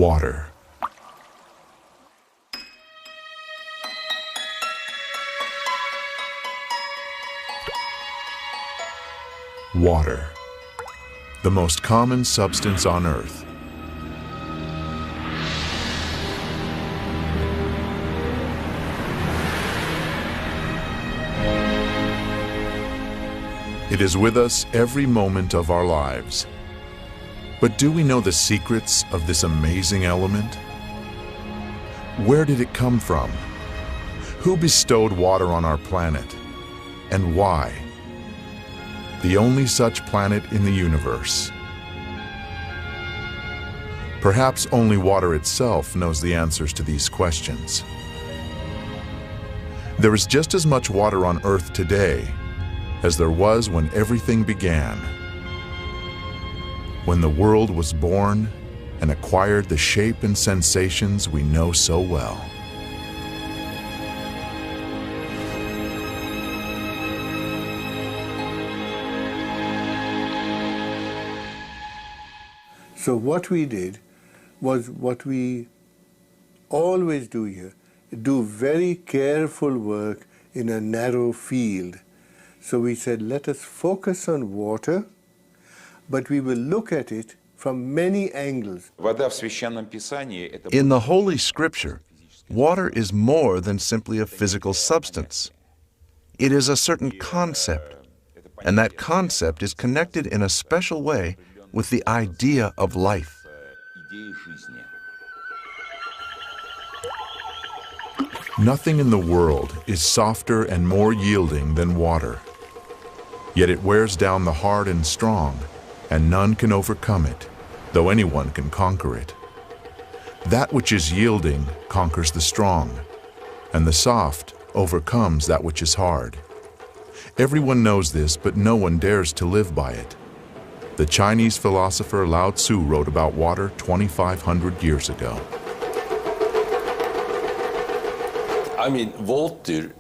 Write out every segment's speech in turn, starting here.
Water. Water, the most common substance on Earth. It is with us every moment of our lives. But do we know the secrets of this amazing element? Where did it come from? Who bestowed water on our planet? And why? The only such planet in the universe. Perhaps only water itself knows the answers to these questions. There is just as much water on Earth today as there was when everything began. When the world was born and acquired the shape and sensations we know so well. So what we did was what we always do here, do very careful work in a narrow field. So we said, let us focus on water, but we will look at it from many angles. In the Holy Scripture, water is more than simply a physical substance. It is a certain concept, and that concept is connected in a special way with the idea of life. Nothing in the world is softer and more yielding than water. Yet it wears down the hard and strong, and none can overcome it, though anyone can conquer it. That which is yielding conquers the strong, and the soft overcomes that which is hard. Everyone knows this, but no one dares to live by it. The Chinese philosopher Lao Tzu wrote about water 2,500 years ago. I mean, water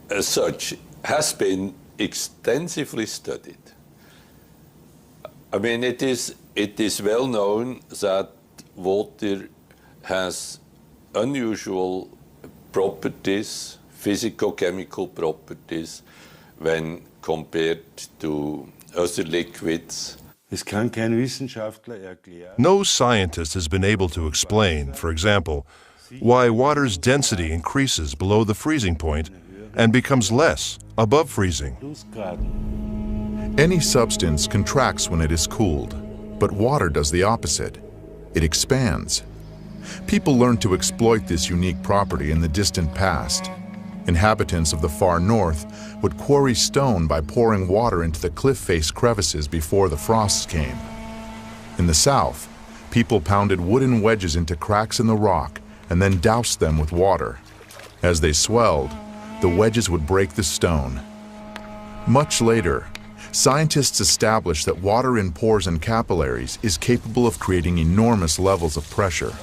as such has been extensively studied. I mean, it is well known that water has unusual properties, physico-chemical properties, when compared to other liquids. No scientist has been able to explain, for example, why water's density increases below the freezing point and becomes less above freezing. Any substance contracts when it is cooled, but water does the opposite. It expands. People learned to exploit this unique property in the distant past. Inhabitants of the far north would quarry stone by pouring water into the cliff face crevices before the frosts came. In the south, people pounded wooden wedges into cracks in the rock and then doused them with water. As they swelled, the wedges would break the stone. Much later, scientists established that water in pores and capillaries is capable of creating enormous levels of pressure.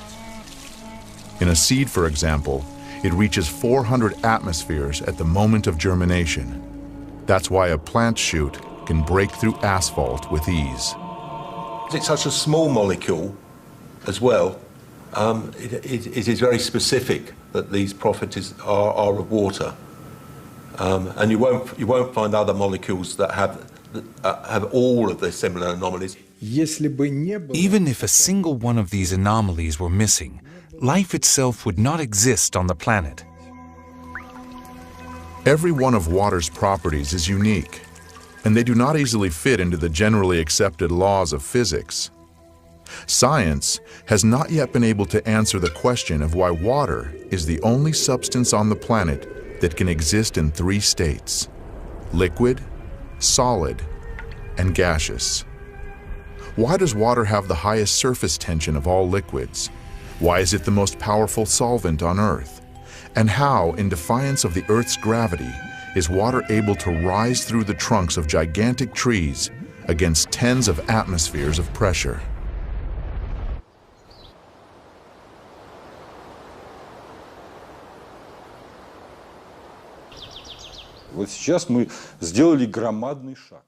In a seed, for example, it reaches 400 atmospheres at the moment of germination. That's why a plant shoot can break through asphalt with ease. It's such a small molecule as well. It is very specific that these properties are of water. And you won't find other molecules that have all of the similar anomalies. Even if a single one of these anomalies were missing, life itself would not exist on the planet. Every one of water's properties is unique, and they do not easily fit into the generally accepted laws of physics. Science has not yet been able to answer the question of why water is the only substance on the planet that can exist in 3 states: liquid, solid, and gaseous. Why does water have the highest surface tension of all liquids? Why is it the most powerful solvent on Earth? And how, in defiance of the Earth's gravity, is water able to rise through the trunks of gigantic trees against tens of atmospheres of pressure?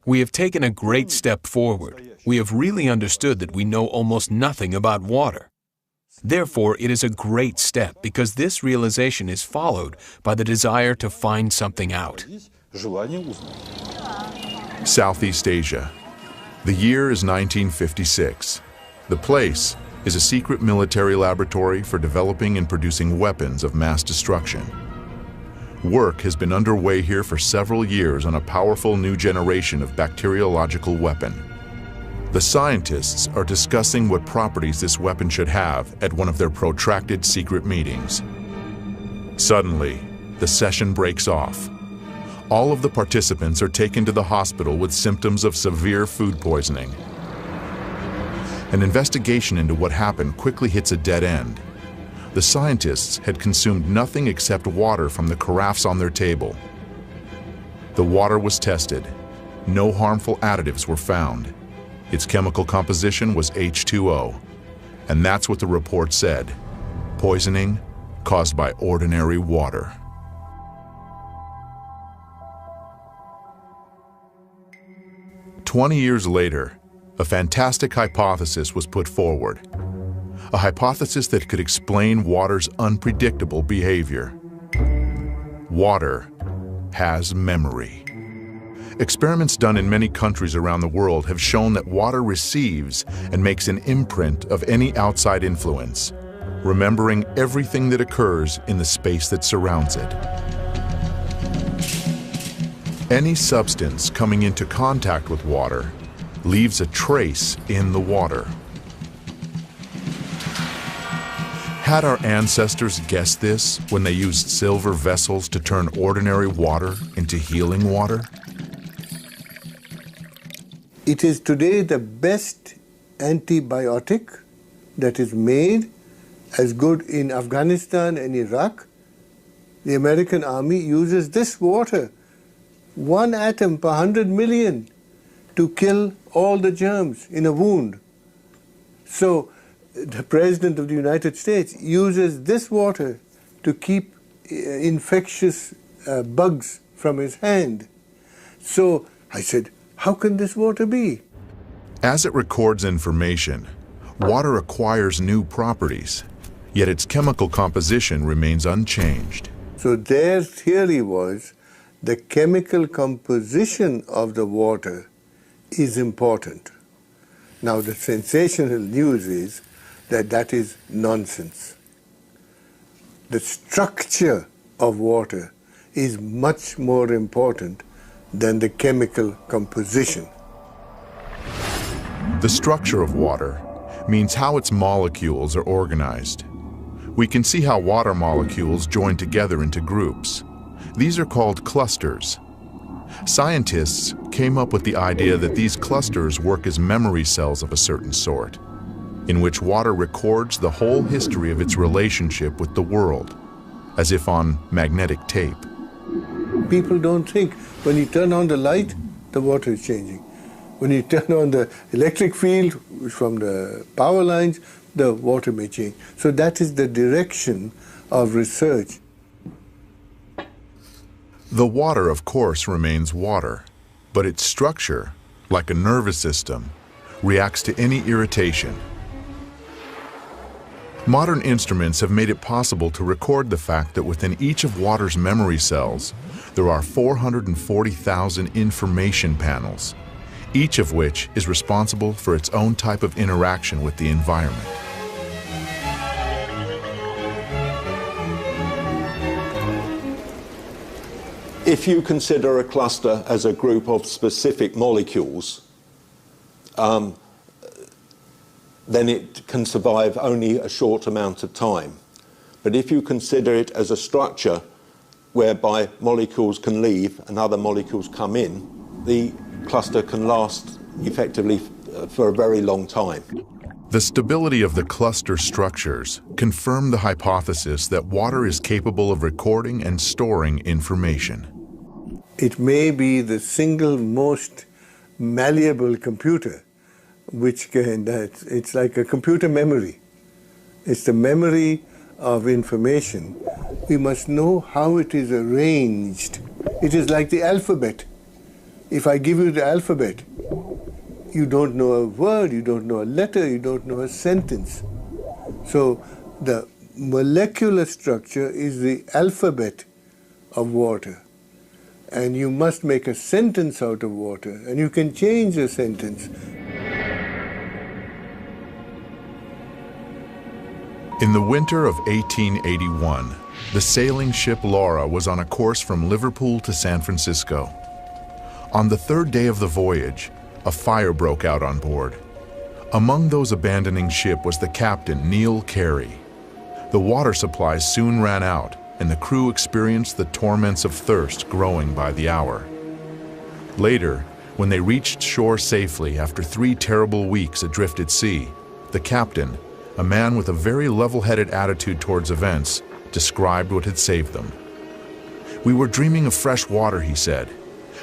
We have taken a great step forward. We have really understood that we know almost nothing about water. Therefore, it is a great step because this realization is followed by the desire to find something out. Southeast Asia. The year is 1956. The place is a secret military laboratory for developing and producing weapons of mass destruction. Work has been underway here for several years on a powerful new generation of bacteriological weapon. The scientists are discussing what properties this weapon should have at one of their protracted secret meetings. Suddenly, the session breaks off. All of the participants are taken to the hospital with symptoms of severe food poisoning. An investigation into what happened quickly hits a dead end. The scientists had consumed nothing except water from the carafes on their table. The water was tested. No harmful additives were found. Its chemical composition was H2O, and that's what the report said: poisoning caused by ordinary water. "20 years later, a fantastic hypothesis was put forward. A hypothesis that could explain water's unpredictable behavior. Water has memory. Experiments done in many countries around the world have shown that water receives and makes an imprint of any outside influence, remembering everything that occurs in the space that surrounds it. Any substance coming into contact with water leaves a trace in the water. Had our ancestors guessed this when they used silver vessels to turn ordinary water into healing water? It is today the best antibiotic that is made, as good in Afghanistan and Iraq. The American army uses this water, 1 atom per 100 million, to kill all the germs in a wound. So the President of the United States uses this water to keep infectious bugs from his hand. So I said, how can this water be? As it records information, water acquires new properties, yet its chemical composition remains unchanged. So their theory was the chemical composition of the water is important. Now the sensational news is that that is nonsense. The structure of water is much more important than the chemical composition. The structure of water means how its molecules are organized. We can see how water molecules join together into groups. These are called clusters. Scientists came up with the idea that these clusters work as memory cells of a certain sort, in which water records the whole history of its relationship with the world, as if on magnetic tape. People don't think when you turn on the light, the water is changing. When you turn on the electric field from the power lines, the water may change. So that is the direction of research. The water, of course, remains water, but its structure, like a nervous system, reacts to any irritation. Modern instruments have made it possible to record the fact that within each of water's memory cells, there are 440,000 information panels, each of which is responsible for its own type of interaction with the environment. If you consider a cluster as a group of specific molecules, then it can survive only a short amount of time. But if you consider it as a structure whereby molecules can leave and other molecules come in, the cluster can last effectively for a very long time. The stability of the cluster structures confirm the hypothesis that water is capable of recording and storing information. It may be the single most malleable computer, which can, it's like a computer memory. It's the memory of information. We must know how it is arranged. It is like the alphabet. If I give you the alphabet, you don't know a word, you don't know a letter, you don't know a sentence. So the molecular structure is the alphabet of water. And you must make a sentence out of water, and you can change the sentence. In the winter of 1881, the sailing ship Laura was on a course from Liverpool to San Francisco. On the third day of the voyage, a fire broke out on board. Among those abandoning ship was the captain, Neil Carey. The water supplies soon ran out, and the crew experienced the torments of thirst growing by the hour. Later, when they reached shore safely after 3 terrible weeks adrift at sea, the captain, a man with a very level-headed attitude towards events, described what had saved them. "We were dreaming of fresh water," he said.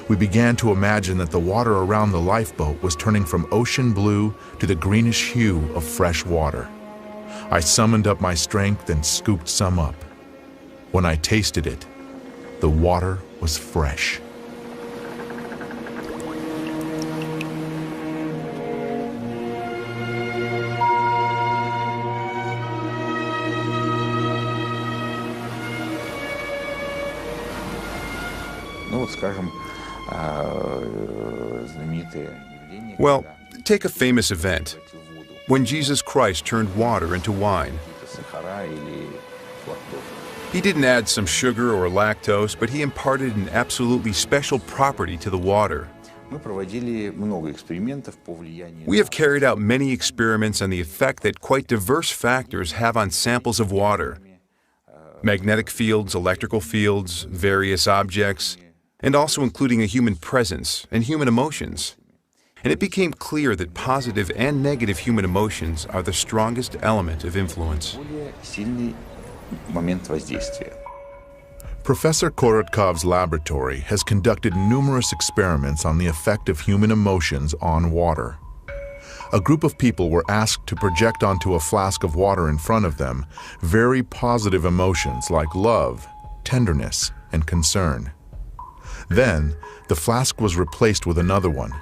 "We began to imagine that the water around the lifeboat was turning from ocean blue to the greenish hue of fresh water. I summoned up my strength and scooped some up. When I tasted it, the water was fresh." Well, take a famous event, when Jesus Christ turned water into wine. He didn't add some sugar or lactose, but he imparted an absolutely special property to the water. We have carried out many experiments on the effect that quite diverse factors have on samples of water. Magnetic fields, electrical fields, various objects, and also including a human presence and human emotions. And it became clear that positive and negative human emotions are the strongest element of influence. Professor Korotkov's laboratory has conducted numerous experiments on the effect of human emotions on water. A group of people were asked to project onto a flask of water in front of them very positive emotions like love, tenderness, and concern. Then, the flask was replaced with another one,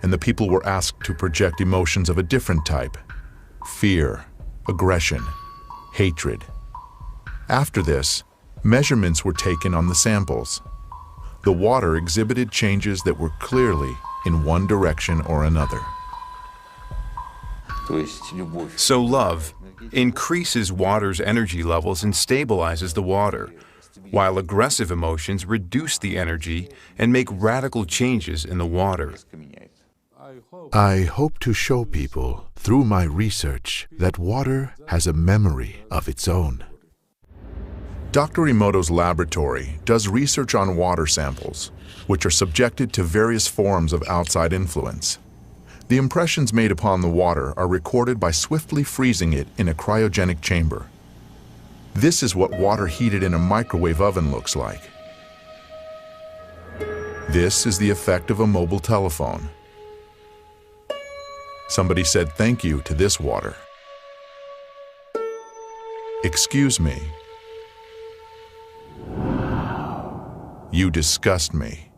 and the people were asked to project emotions of a different type: fear, aggression, hatred. After this, measurements were taken on the samples. The water exhibited changes that were clearly in one direction or another. So love increases water's energy levels and stabilizes the water, while aggressive emotions reduce the energy and make radical changes in the water. I hope to show people through my research that water has a memory of its own. Dr. Emoto's laboratory does research on water samples, which are subjected to various forms of outside influence. The impressions made upon the water are recorded by swiftly freezing it in a cryogenic chamber. This is what water heated in a microwave oven looks like. This is the effect of a mobile telephone. Somebody said thank you to this water. Excuse me. You disgust me.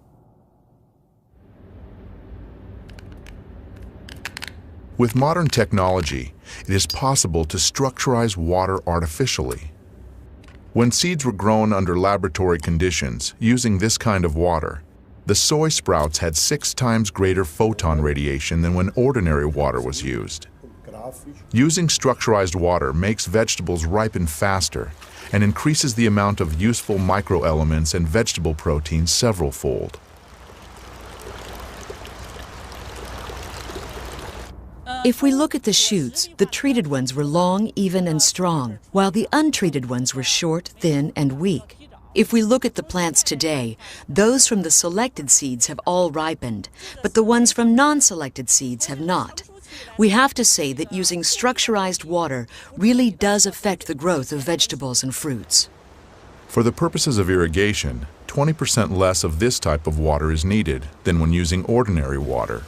With modern technology, it is possible to structurize water artificially. When seeds were grown under laboratory conditions using this kind of water, the soy sprouts had 6 times greater photon radiation than when ordinary water was used. Using structurized water makes vegetables ripen faster and increases the amount of useful microelements and vegetable proteins several-fold. If we look at the shoots, the treated ones were long, even, and strong, while the untreated ones were short, thin, and weak. If we look at the plants today, those from the selected seeds have all ripened, but the ones from non-selected seeds have not. We have to say that using structurized water really does affect the growth of vegetables and fruits. For the purposes of irrigation, 20% less of this type of water is needed than when using ordinary water.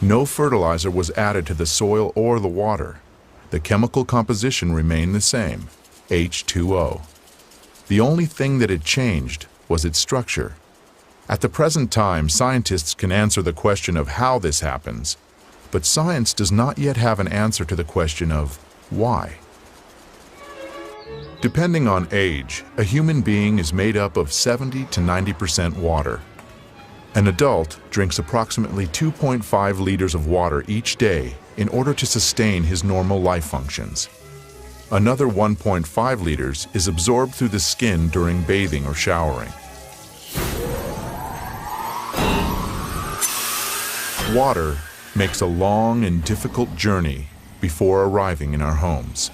No fertilizer was added to the soil or the water. The chemical composition remained the same, H2O. The only thing that had changed was its structure. At the present time, scientists can answer the question of how this happens, but science does not yet have an answer to the question of why. Depending on age, a human being is made up of 70 to 90% water. An adult drinks approximately 2.5 liters of water each day in order to sustain his normal life functions. Another 1.5 liters is absorbed through the skin during bathing or showering. Water makes a long and difficult journey before arriving in our homes.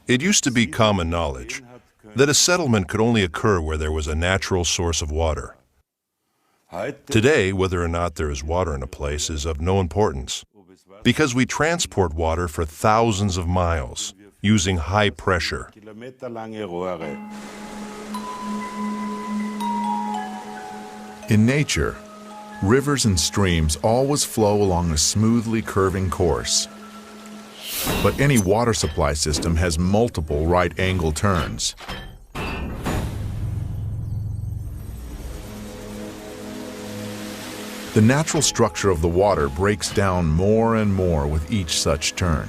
It used to be common knowledge that a settlement could only occur where there was a natural source of water. Today, whether or not there is water in a place is of no importance, because we transport water for thousands of miles using high pressure. In nature, rivers and streams always flow along a smoothly curving course. But any water supply system has multiple right-angle turns. The natural structure of the water breaks down more and more with each such turn.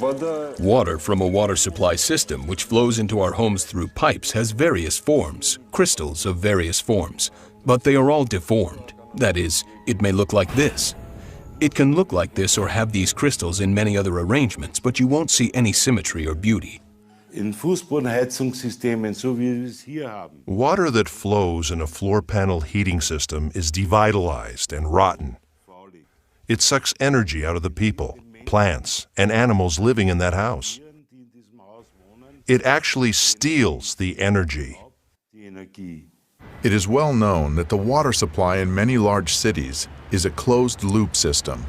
Water from a water supply system which flows into our homes through pipes has various forms, crystals of various forms, but they are all deformed. That is, it may look like this. It can look like this or have these crystals in many other arrangements, but you won't see any symmetry or beauty. Water that flows in a floor panel heating system is devitalized and rotten. It sucks energy out of the people, plants, and animals living in that house. It actually steals the energy. It is well known that the water supply in many large cities is a closed-loop system.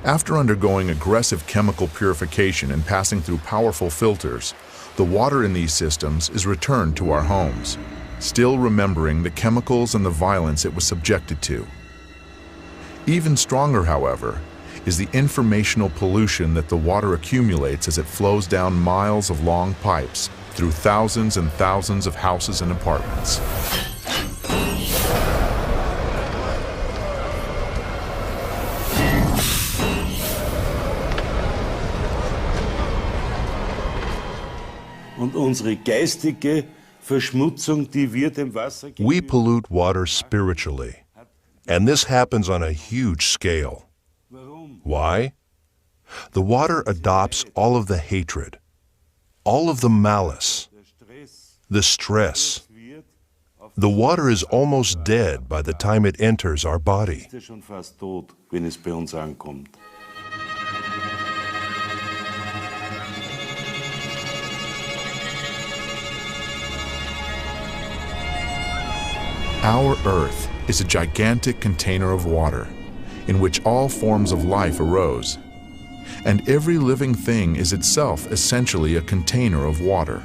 After undergoing aggressive chemical purification and passing through powerful filters, the water in these systems is returned to our homes, still remembering the chemicals and the violence it was subjected to. Even stronger, however, is the informational pollution that the water accumulates as it flows down miles of long pipes through thousands and thousands of houses and apartments. We pollute water spiritually, and this happens on a huge scale. Why? The water adopts all of the hatred, all of the malice, the stress. The water is almost dead by the time it enters our body. Our Earth is a gigantic container of water in which all forms of life arose, and every living thing is itself essentially a container of water.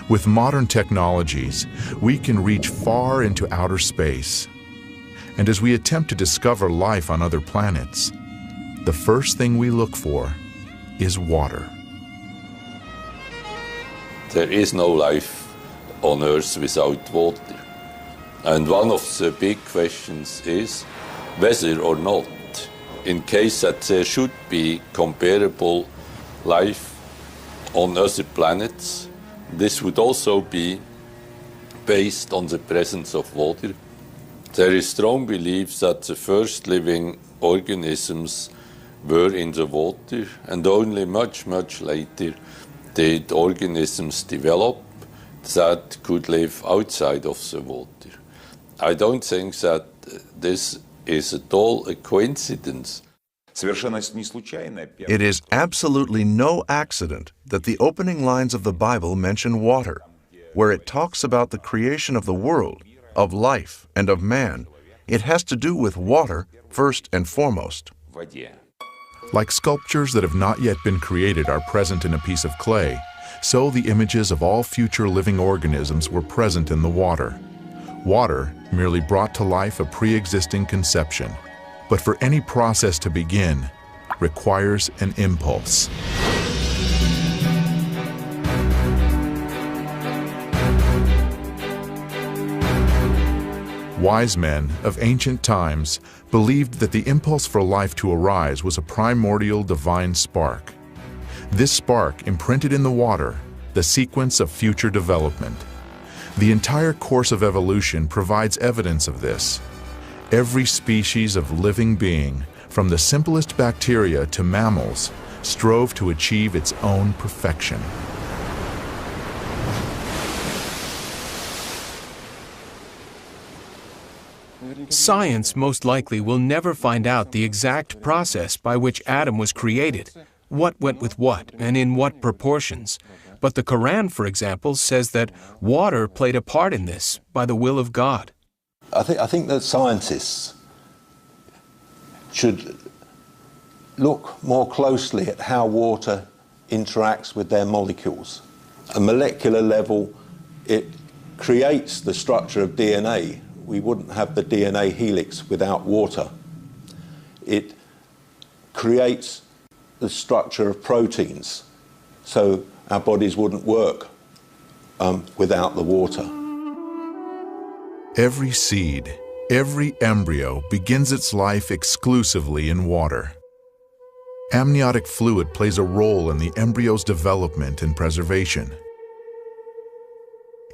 With modern technologies, we can reach far into outer space, and as we attempt to discover life on other planets, the first thing we look for is water. There is no life on Earth without water. And one of the big questions is whether or not, in case that there should be comparable life on other planets, this would also be based on the presence of water. There is strong belief that the first living organisms were in the water, and only much, much later did organisms develop that could live outside of the water. I don't think that this is at all a coincidence. It is absolutely no accident that the opening lines of the Bible mention water, where it talks about the creation of the world, of life, and of man. It has to do with water first and foremost. Like sculptures that have not yet been created are present in a piece of clay, so the images of all future living organisms were present in the water. Water merely brought to life a pre-existing conception, but for any process to begin, requires an impulse. Wise men of ancient times believed that the impulse for life to arise was a primordial divine spark. This spark imprinted in the water the sequence of future development. The entire course of evolution provides evidence of this. Every species of living being, from the simplest bacteria to mammals, strove to achieve its own perfection. Science most likely will never find out the exact process by which Adam was created, what went with what, and in what proportions. But the Quran, for example, says that water played a part in this by the will of God. I think that scientists should look more closely at how water interacts with their molecules. At a molecular level, it creates the structure of DNA. We wouldn't have the DNA helix without water. It creates the structure of proteins, so our bodies wouldn't work without the water. Every seed, every embryo begins its life exclusively in water. Amniotic fluid plays a role in the embryo's development and preservation.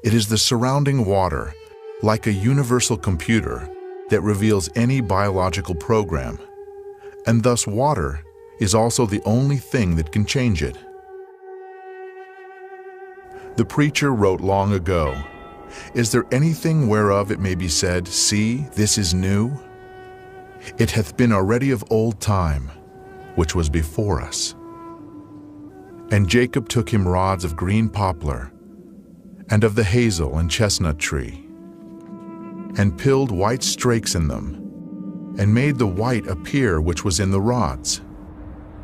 It is the surrounding water, like a universal computer, that reveals any biological program, and thus water is also the only thing that can change it. The preacher wrote long ago, "Is there anything whereof it may be said, See, this is new? It hath been already of old time, which was before us. And Jacob took him rods of green poplar, and of the hazel and chestnut tree, and pilled white strakes in them, and made the white appear which was in the rods.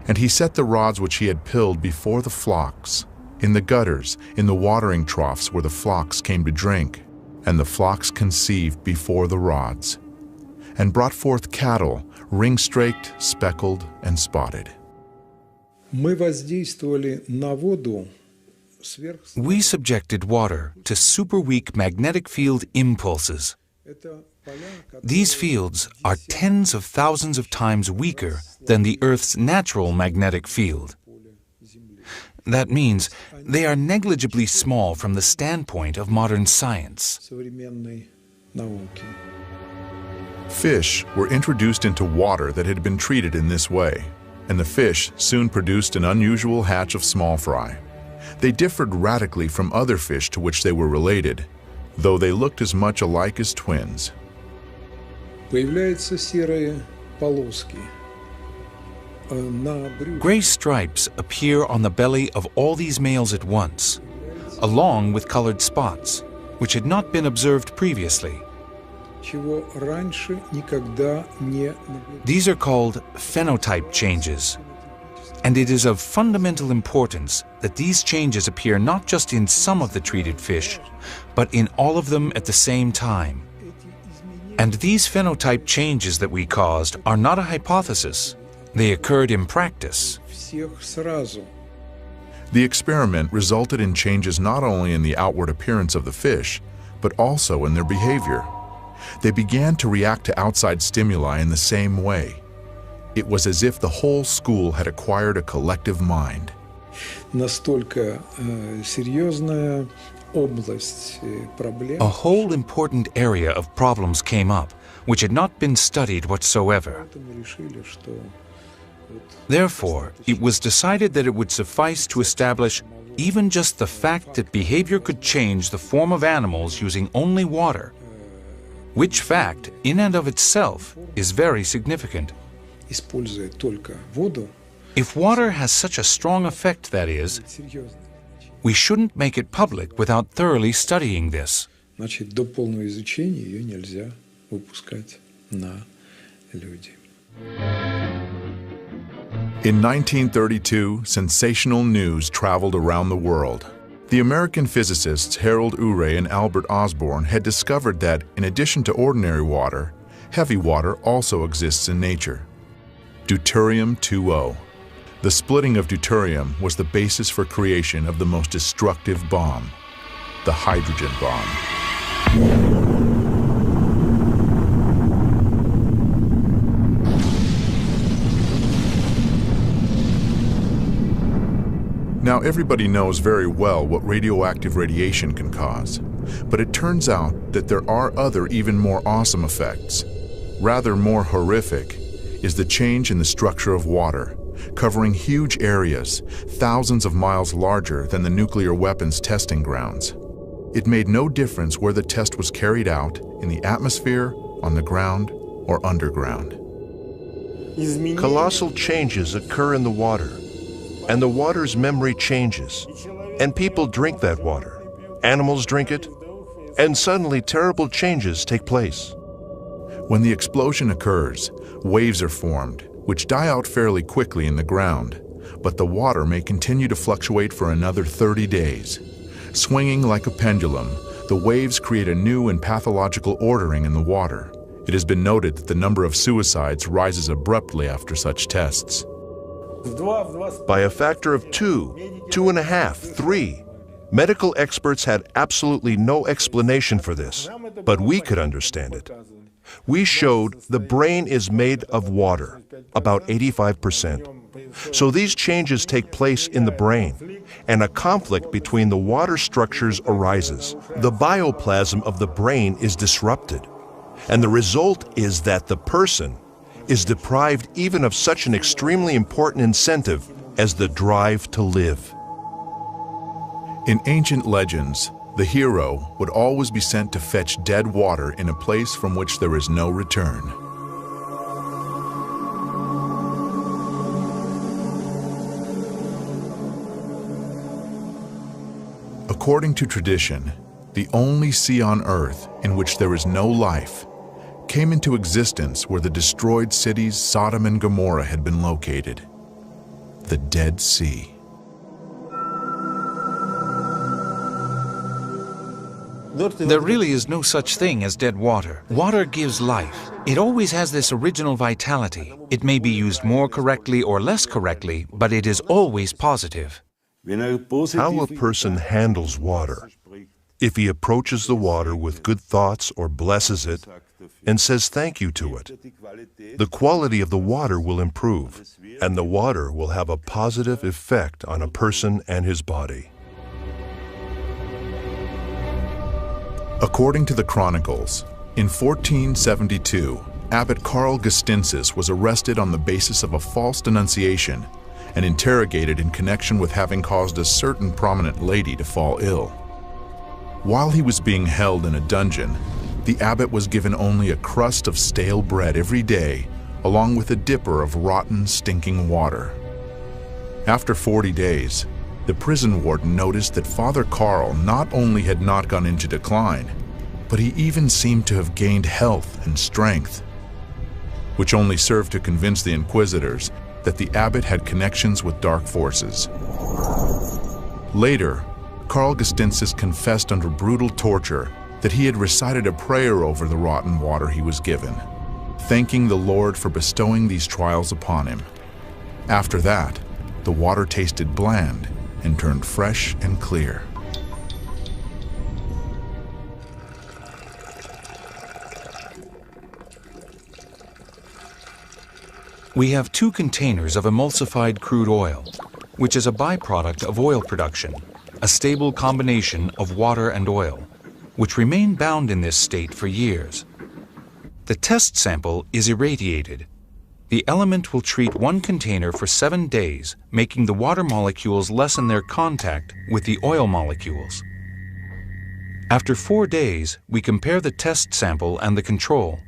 And he set the rods which he had pilled before the flocks, in the gutters, in the watering troughs where the flocks came to drink, and the flocks conceived before the rods, and brought forth cattle, ring-straked, speckled, and spotted." We subjected water to super-weak magnetic field impulses. These fields are tens of thousands of times weaker than the Earth's natural magnetic field. That means they are negligibly small from the standpoint of modern science. Fish were introduced into water that had been treated in this way, and the fish soon produced an unusual hatch of small fry. They differed radically from other fish to which they were related, though they looked as much alike as twins. Gray stripes appear on the belly of all these males at once, along with colored spots, which had not been observed previously. These are called phenotype changes, and it is of fundamental importance that these changes appear not just in some of the treated fish, but in all of them at the same time. And these phenotype changes that we caused are not a hypothesis. They occurred in practice. The experiment resulted in changes not only in the outward appearance of the fish, but also in their behavior. They began to react to outside stimuli in the same way. It was as if the whole school had acquired a collective mind. A whole important area of problems came up, which had not been studied whatsoever. Therefore, it was decided that it would suffice to establish even just the fact that behavior could change the form of animals using only water, which fact, in and of itself, is very significant. If water has such a strong effect, that is, we shouldn't make it public without thoroughly studying this. In 1932, sensational news traveled around the world. The American physicists Harold Urey and Albert Osborne had discovered that, in addition to ordinary water, heavy water also exists in nature. Deuterium-2O. The splitting of deuterium was the basis for creation of the most destructive bomb, the hydrogen bomb. Now, everybody knows very well what radioactive radiation can cause, but it turns out that there are other even more awesome effects. Rather more horrific is the change in the structure of water, covering huge areas, thousands of miles larger than the nuclear weapons testing grounds. It made no difference where the test was carried out, in the atmosphere, on the ground, or underground. Colossal changes occur in the water, and the water's memory changes, and people drink that water. Animals drink it, and suddenly terrible changes take place. When the explosion occurs, waves are formed, which die out fairly quickly in the ground, but the water may continue to fluctuate for another 30 days. Swinging like a pendulum, the waves create a new and pathological ordering in the water. It has been noted that the number of suicides rises abruptly after such tests. By a factor of 2, 2.5, 3. Medical experts had absolutely no explanation for this, but we could understand it. We showed the brain is made of water, about 85%. So these changes take place in the brain, and a conflict between the water structures arises. The bioplasm of the brain is disrupted, and the result is that the person is deprived even of such an extremely important incentive as the drive to live. In ancient legends, the hero would always be sent to fetch dead water in a place from which there is no return. According to tradition, the only sea on earth in which there is no life came into existence where the destroyed cities Sodom and Gomorrah had been located, the Dead Sea. There really is no such thing as dead water. Water gives life. It always has this original vitality. It may be used more correctly or less correctly, but it is always positive. How a person handles water, if he approaches the water with good thoughts or blesses it and says thank you to it, the quality of the water will improve, and the water will have a positive effect on a person and his body. According to the Chronicles, in 1472, Abbot Karl Gestinsis was arrested on the basis of a false denunciation and interrogated in connection with having caused a certain prominent lady to fall ill. While he was being held in a dungeon, the abbot was given only a crust of stale bread every day, along with a dipper of rotten, stinking water. After 40 days, the prison warden noticed that Father Karl not only had not gone into decline, but he even seemed to have gained health and strength, which only served to convince the inquisitors that the abbot had connections with dark forces. Later, Karl Gestinsis confessed under brutal torture that he had recited a prayer over the rotten water he was given, thanking the Lord for bestowing these trials upon him. After that, the water tasted bland and turned fresh and clear. We have 2 containers of emulsified crude oil, which is a byproduct of oil production, a stable combination of water and oil, which remain bound in this state for years. The test sample is irradiated. The element will treat one container for 7 days, making the water molecules lessen their contact with the oil molecules. After 4 days, we compare the test sample and the control.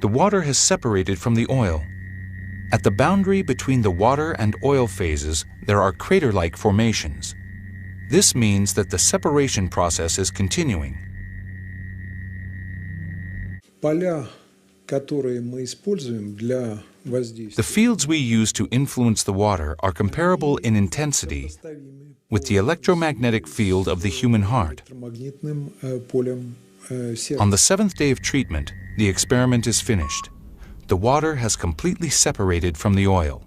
The water has separated from the oil. At the boundary between the water and oil phases, there are crater-like formations. This means that the separation process is continuing. The fields we use to influence the water are comparable in intensity with the electromagnetic field of the human heart. On the 7th day of treatment, the experiment is finished. The water has completely separated from the oil.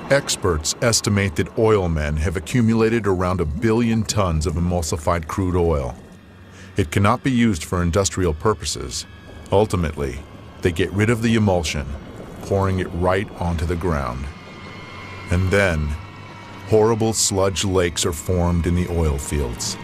Experts estimate that oilmen have accumulated around 1 billion tons of emulsified crude oil. It cannot be used for industrial purposes. Ultimately, They get rid of the emulsion, pouring it right onto the ground. And then, horrible sludge lakes are formed in the oil fields.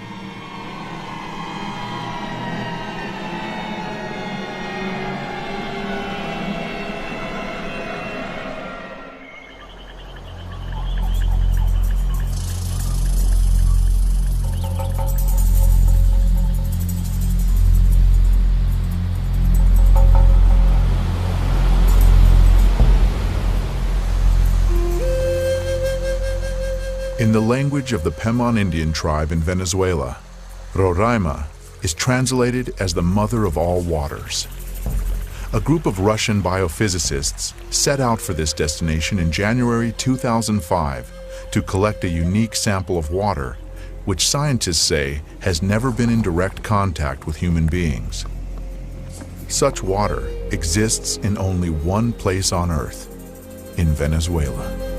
In the language of the Pemon Indian tribe in Venezuela, Roraima is translated as the mother of all waters. A group of Russian biophysicists set out for this destination in January 2005 to collect a unique sample of water, which scientists say has never been in direct contact with human beings. Such water exists in only one place on Earth, in Venezuela.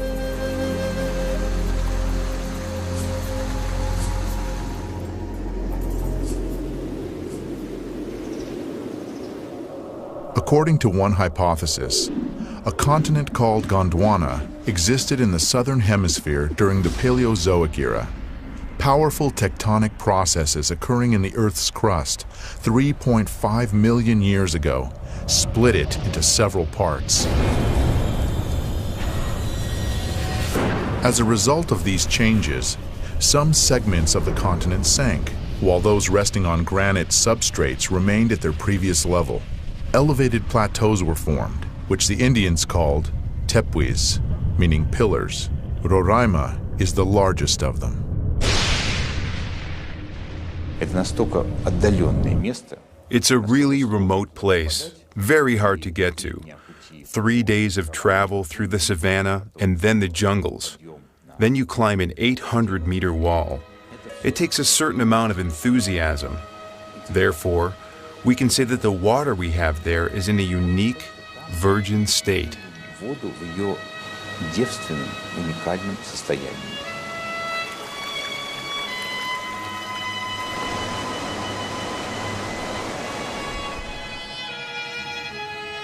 According to one hypothesis, a continent called Gondwana existed in the southern hemisphere during the Paleozoic era. Powerful tectonic processes occurring in the Earth's crust 3.5 million years ago split it into several parts. As a result of these changes, some segments of the continent sank, while those resting on granite substrates remained at their previous level. Elevated plateaus were formed, which the Indians called tepuis, meaning pillars. Roraima is the largest of them. It's a really remote place, very hard to get to. 3 days of travel through the savanna and then the jungles. Then you climb an 800-meter wall. It takes a certain amount of enthusiasm. Therefore, we can say that the water we have there is in a unique, virgin state.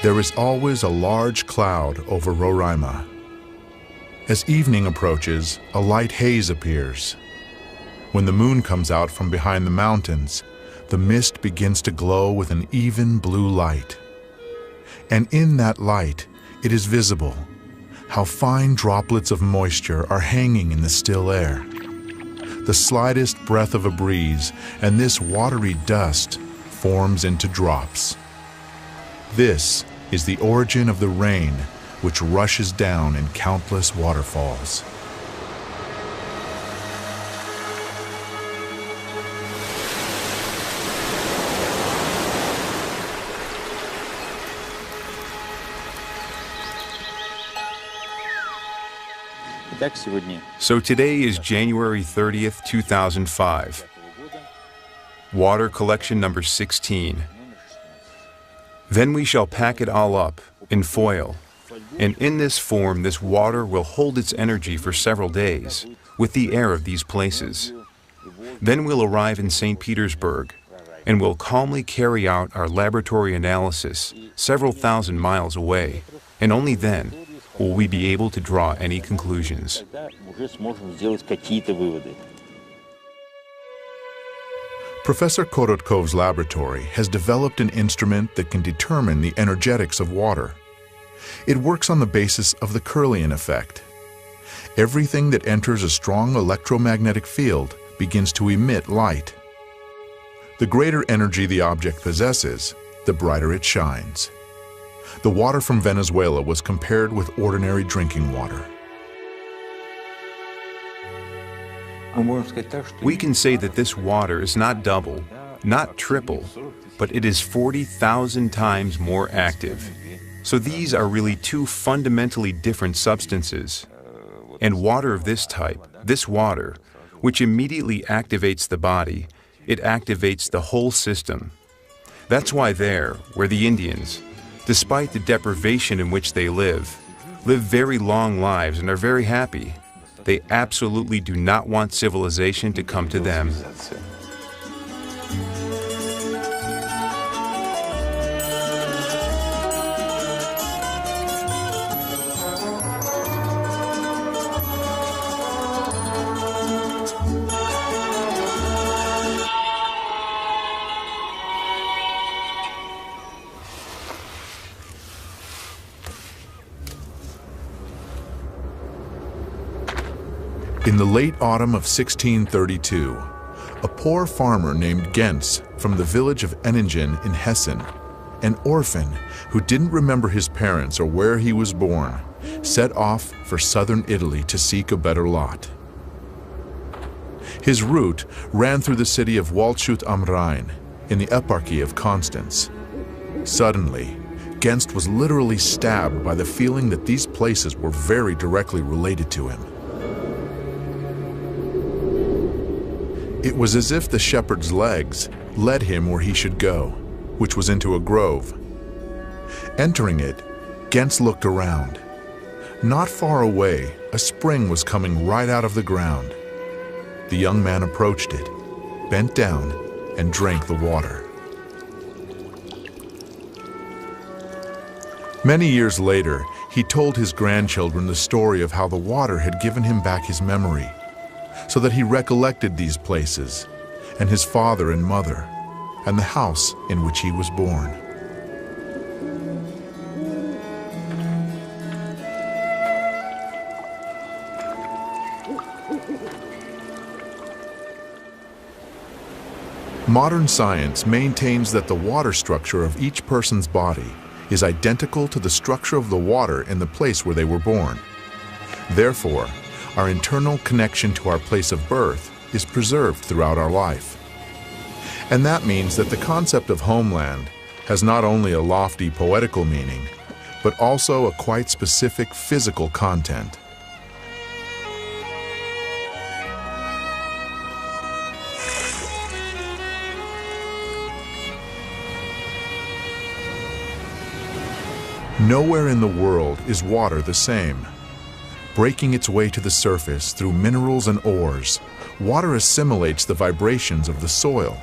There is always a large cloud over Roraima. As evening approaches, a light haze appears. When the moon comes out from behind the mountains, the mist begins to glow with an even blue light. And in that light, it is visible how fine droplets of moisture are hanging in the still air. The slightest breath of a breeze, and this watery dust forms into drops. This is the origin of the rain, which rushes down in countless waterfalls. So today is January 30th, 2005. Water collection number 16. Then we shall pack it all up in foil, and in this form this water will hold its energy for several days with the air of these places. Then we'll arrive in St. Petersburg, and we'll calmly carry out our laboratory analysis several thousand miles away, and only then will we be able to draw any conclusions. Professor Korotkov's laboratory has developed an instrument that can determine the energetics of water. It works on the basis of the Kirlian effect. Everything that enters a strong electromagnetic field begins to emit light. The greater energy the object possesses, the brighter it shines. The water from Venezuela was compared with ordinary drinking water. We can say that this water is not double, not triple, but it is 40,000 times more active. So these are really two fundamentally different substances. And water of this type, this water, which immediately activates the body, it activates the whole system. That's why there, where the Indians, despite the deprivation in which they live very long lives and are very happy. They absolutely do not want civilization to come to them. In the late autumn of 1632, a poor farmer named Gens from the village of Enningen in Hessen, an orphan who didn't remember his parents or where he was born, set off for southern Italy to seek a better lot. His route ran through the city of Waldshut am Rhein in the eparchy of Constance. Suddenly, Gens was literally stabbed by the feeling that these places were very directly related to him. It was as if the shepherd's legs led him where he should go, which was into a grove. Entering it, Gens looked around. Not far away, a spring was coming right out of the ground. The young man approached it, bent down, and drank the water. Many years later, he told his grandchildren the story of how the water had given him back his memory, so that he recollected these places, and his father and mother, and the house in which he was born. Modern science maintains that the water structure of each person's body is identical to the structure of the water in the place where they were born. Therefore, our internal connection to our place of birth is preserved throughout our life. And that means that the concept of homeland has not only a lofty poetical meaning, but also a quite specific physical content. Nowhere in the world is water the same. Breaking its way to the surface through minerals and ores, water assimilates the vibrations of the soil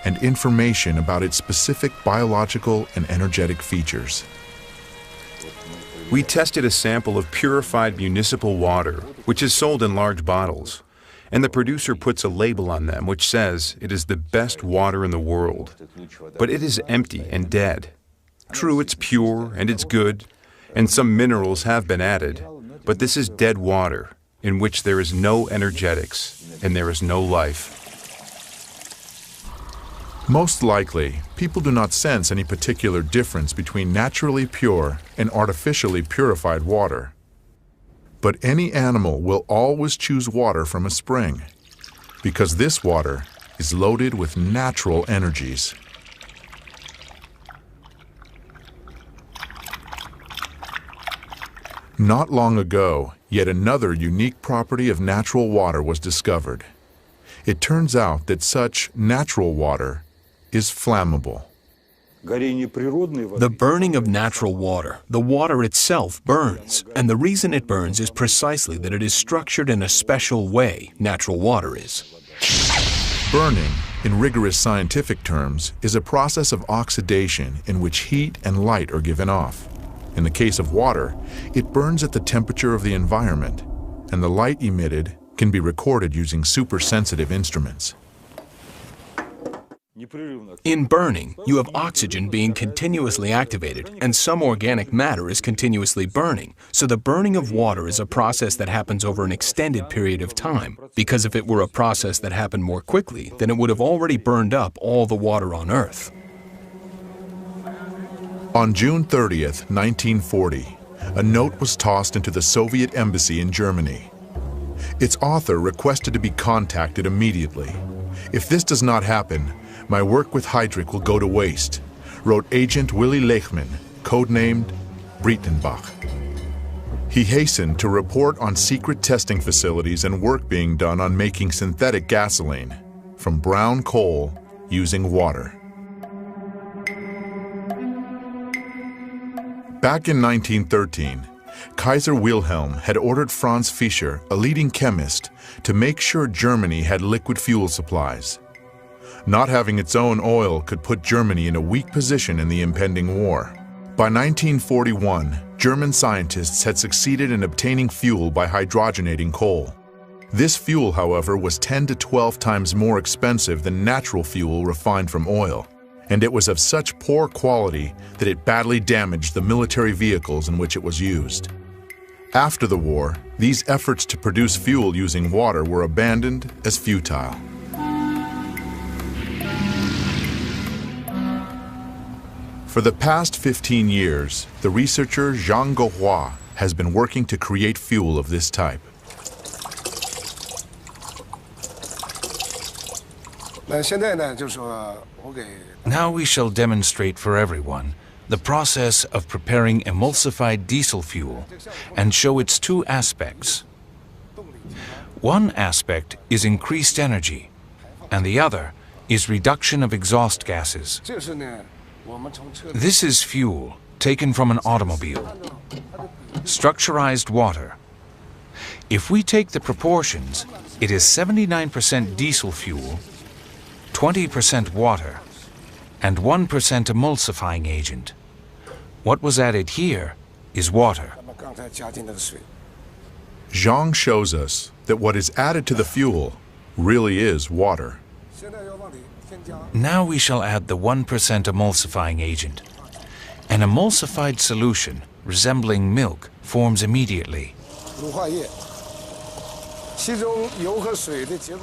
and information about its specific biological and energetic features. We tested a sample of purified municipal water, which is sold in large bottles, and the producer puts a label on them which says it is the best water in the world, but it is empty and dead. True, it's pure and it's good, and some minerals have been added, but this is dead water in which there is no energetics and there is no life. Most likely, people do not sense any particular difference between naturally pure and artificially purified water. But any animal will always choose water from a spring, because this water is loaded with natural energies. Not long ago, yet another unique property of natural water was discovered. It turns out that such natural water is flammable. The burning of natural water, the water itself burns, and the reason it burns is precisely that it is structured in a special way, natural water is. Burning, in rigorous scientific terms, is a process of oxidation in which heat and light are given off. In the case of water, it burns at the temperature of the environment, and the light emitted can be recorded using super-sensitive instruments. In burning, you have oxygen being continuously activated, and some organic matter is continuously burning. So the burning of water is a process that happens over an extended period of time, because if it were a process that happened more quickly, then it would have already burned up all the water on Earth. On June 30th, 1940, a note was tossed into the Soviet embassy in Germany. Its author requested to be contacted immediately. "If this does not happen, my work with Heydrich will go to waste," wrote Agent Willy Lechman, codenamed Breitenbach. He hastened to report on secret testing facilities and work being done on making synthetic gasoline from brown coal using water. Back in 1913, Kaiser Wilhelm had ordered Franz Fischer, a leading chemist, to make sure Germany had liquid fuel supplies. Not having its own oil could put Germany in a weak position in the impending war. By 1941, German scientists had succeeded in obtaining fuel by hydrogenating coal. This fuel, however, was 10 to 12 times more expensive than natural fuel refined from oil, and it was of such poor quality that it badly damaged the military vehicles in which it was used. After the war, these efforts to produce fuel using water were abandoned as futile. For the past 15 years, the researcher Jean Gohua has been working to create fuel of this type. Now we shall demonstrate for everyone the process of preparing emulsified diesel fuel and show its two aspects. One aspect is increased energy, and the other is reduction of exhaust gases. This is fuel taken from an automobile. Structurized water. If we take the proportions, it is 79% diesel fuel, 20% water, and 1% emulsifying agent. What was added here is water. Zhang shows us that what is added to the fuel really is water. Now we shall add the 1% emulsifying agent. An emulsified solution resembling milk forms immediately.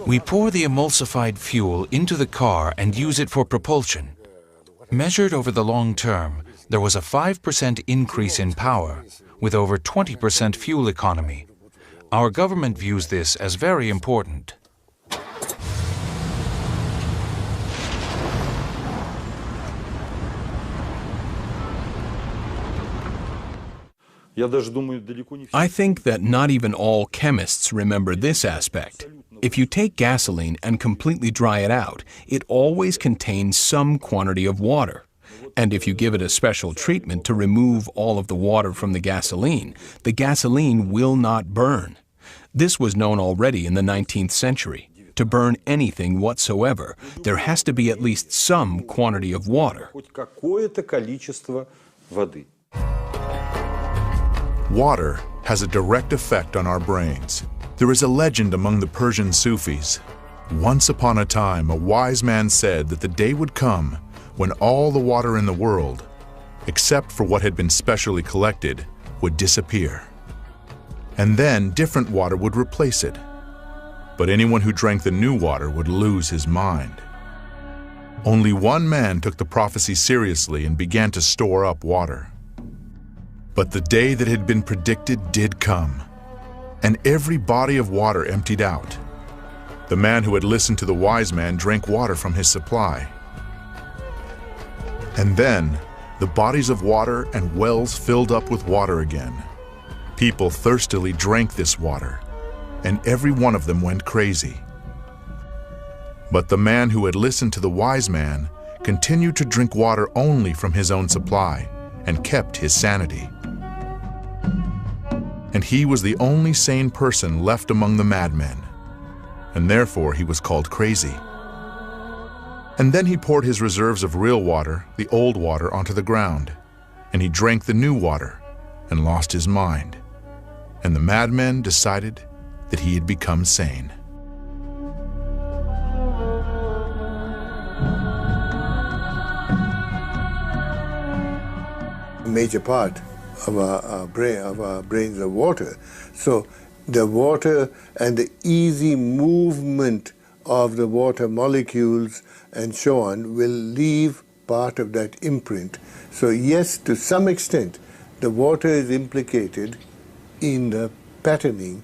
We pour the emulsified fuel into the car and use it for propulsion. Measured over the long term, there was a 5% increase in power, with over 20% fuel economy. Our government views this as very important. I think that not even all chemists remember this aspect. If you take gasoline and completely dry it out, it always contains some quantity of water. And if you give it a special treatment to remove all of the water from the gasoline will not burn. This was known already in the 19th century. To burn anything whatsoever, there has to be at least some quantity of water. Water has a direct effect on our brains. There is a legend among the Persian Sufis. Once upon a time, a wise man said that the day would come when all the water in the world, except for what had been specially collected, would disappear. And then different water would replace it. But anyone who drank the new water would lose his mind. Only one man took the prophecy seriously and began to store up water. But the day that had been predicted did come, and every body of water emptied out. The man who had listened to the wise man drank water from his supply. And then the bodies of water and wells filled up with water again. People thirstily drank this water, and every one of them went crazy. But the man who had listened to the wise man continued to drink water only from his own supply and kept his sanity. And he was the only sane person left among the madmen, and therefore he was called crazy. And then he poured his reserves of real water, the old water, onto the ground, and he drank the new water and lost his mind. And the madmen decided that he had become sane. A major part of our brains are water. So the water and the easy movement of the water molecules and so on will leave part of that imprint. So yes, to some extent, the water is implicated in the patterning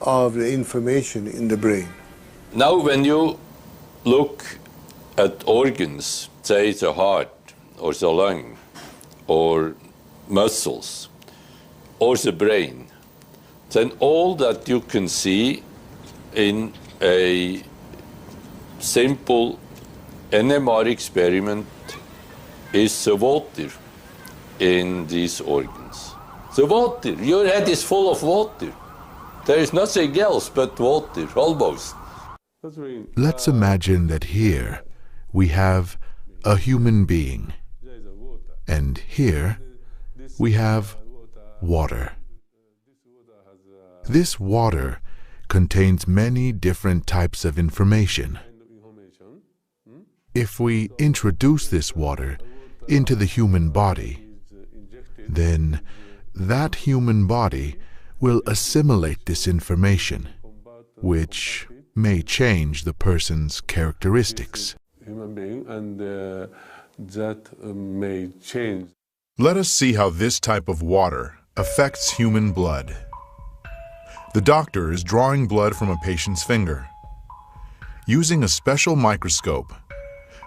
of the information in the brain. Now when you look at organs, say the heart or the lung or muscles or the brain, then all that you can see in a simple NMR experiment is the water in these organs. The water, your head is full of water. There is nothing else but water, almost. Let's imagine that here we have a human being, and here we have water. This water contains many different types of information. If we introduce this water into the human body, then that human body will assimilate this information, which may change the person's characteristics. Human being, and that may change. Let us see how this type of water affects human blood. The doctor is drawing blood from a patient's finger. Using a special microscope,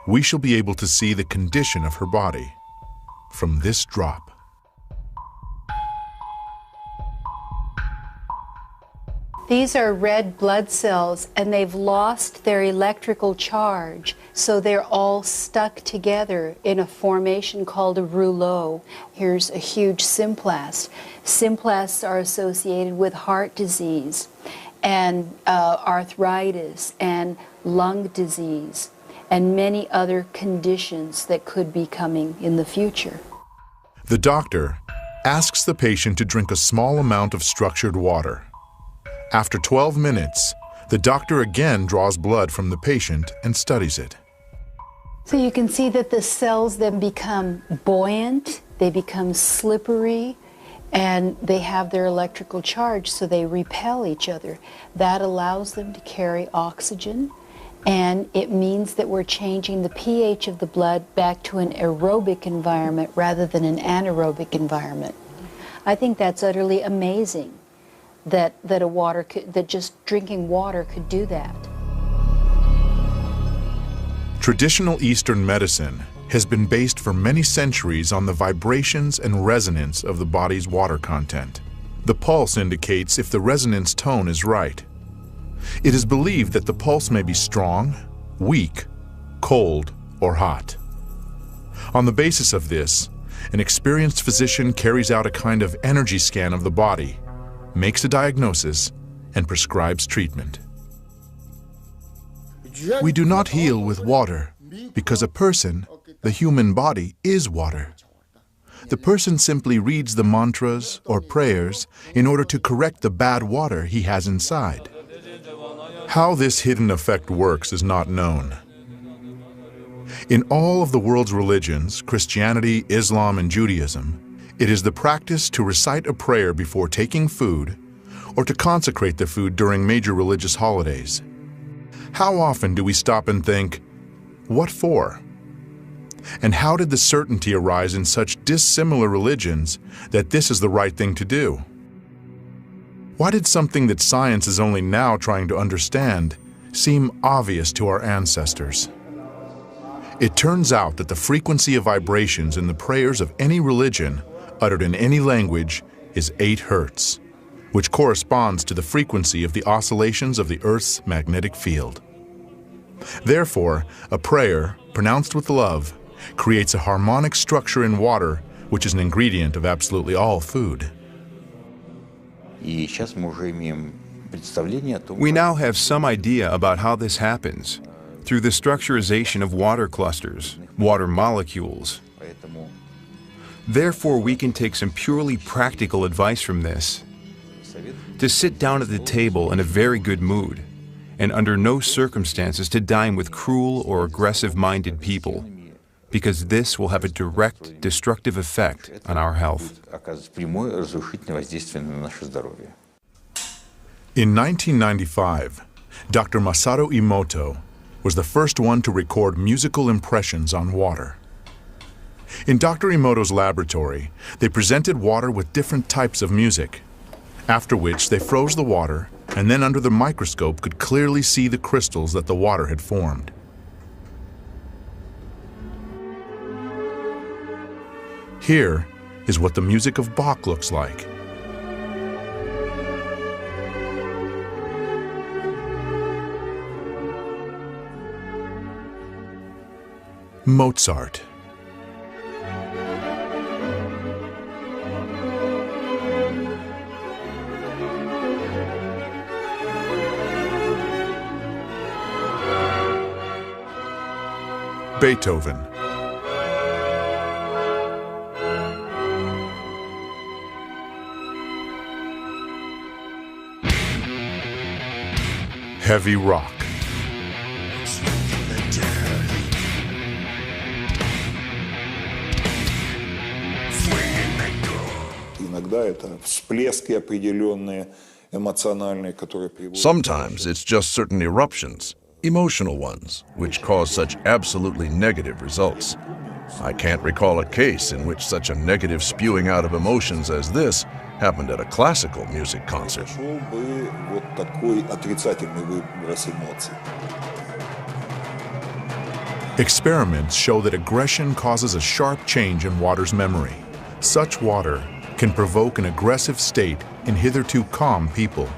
we shall be able to see the condition of her body from this drop. These are red blood cells, and they've lost their electrical charge, so they're all stuck together in a formation called a rouleau. Here's a huge symplast. Symplasts are associated with heart disease and arthritis and lung disease and many other conditions that could be coming in the future. The doctor asks the patient to drink a small amount of structured water. After 12 minutes, the doctor again draws blood from the patient and studies it. So you can see that the cells then become buoyant, they become slippery, and they have their electrical charge, so they repel each other. That allows them to carry oxygen, and it means that we're changing the pH of the blood back to an aerobic environment rather than an anaerobic environment. I think that's utterly amazing that just drinking water could do that. Traditional Eastern medicine has been based for many centuries on the vibrations and resonance of the body's water content. The pulse indicates if the resonance tone is right. It is believed that the pulse may be strong, weak, cold, or hot. On the basis of this, an experienced physician carries out a kind of energy scan of the body, makes a diagnosis, and prescribes treatment. We do not heal with water because a person, the human body, is water. The person simply reads the mantras or prayers in order to correct the bad water he has inside. How this hidden effect works is not known. In all of the world's religions, Christianity, Islam, and Judaism, it is the practice to recite a prayer before taking food or to consecrate the food during major religious holidays. How often do we stop and think, what for? And how did the certainty arise in such dissimilar religions that this is the right thing to do? Why did something that science is only now trying to understand seem obvious to our ancestors? It turns out that the frequency of vibrations in the prayers of any religion uttered in any language is 8 Hertz, which corresponds to the frequency of the oscillations of the Earth's magnetic field. Therefore, a prayer, pronounced with love, creates a harmonic structure in water, which is an ingredient of absolutely all food. We now have some idea about how this happens through the structurization of water clusters, water molecules. Therefore, we can take some purely practical advice from this. To sit down at the table in a very good mood, and under no circumstances to dine with cruel or aggressive-minded people, because this will have a direct destructive effect on our health. In 1995, Dr. Masaru Emoto was the first one to record musical impressions on water. In Dr. Emoto's laboratory, they presented water with different types of music, after which they froze the water and then under the microscope could clearly see the crystals that the water had formed. Here is what the music of Bach looks like. Mozart. Beethoven. Heavy rock. Sometimes it's just certain eruptions, emotional ones, which cause such absolutely negative results. I can't recall a case in which such a negative spewing out of emotions as this happened at a classical music concert. Experiments show that aggression causes a sharp change in water's memory. Such water can provoke an aggressive state in hitherto calm people.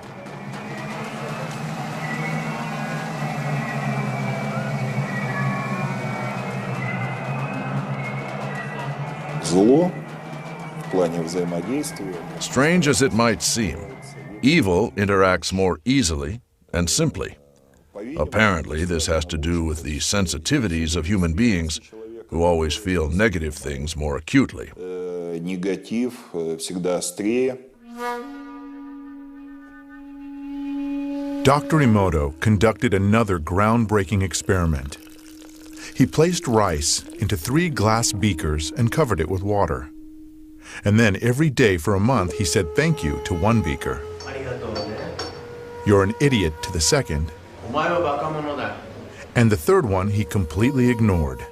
Strange as it might seem, evil interacts more easily and simply. Apparently, this has to do with the sensitivities of human beings who always feel negative things more acutely. Dr. Emoto conducted another groundbreaking experiment. He placed rice into 3 glass beakers and covered it with water. And then every day for a month he said thank you to one beaker. You're an idiot to the second. And the third one he completely ignored.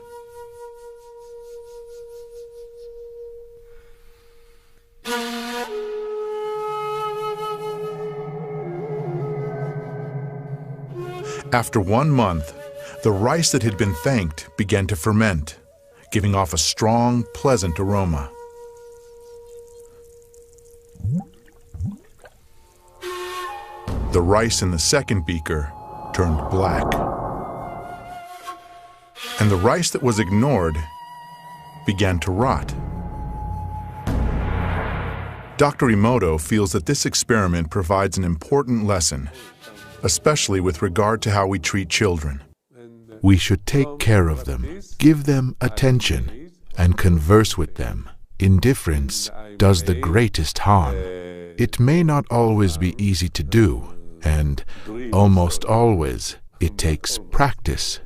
After 1 month, the rice that had been thanked began to ferment, giving off a strong, pleasant aroma. The rice in the second beaker turned black. And the rice that was ignored began to rot. Dr. Emoto feels that this experiment provides an important lesson, especially with regard to how we treat children. We should take care of them, give them attention, and converse with them. Indifference does the greatest harm. It may not always be easy to do, and almost always it takes practice.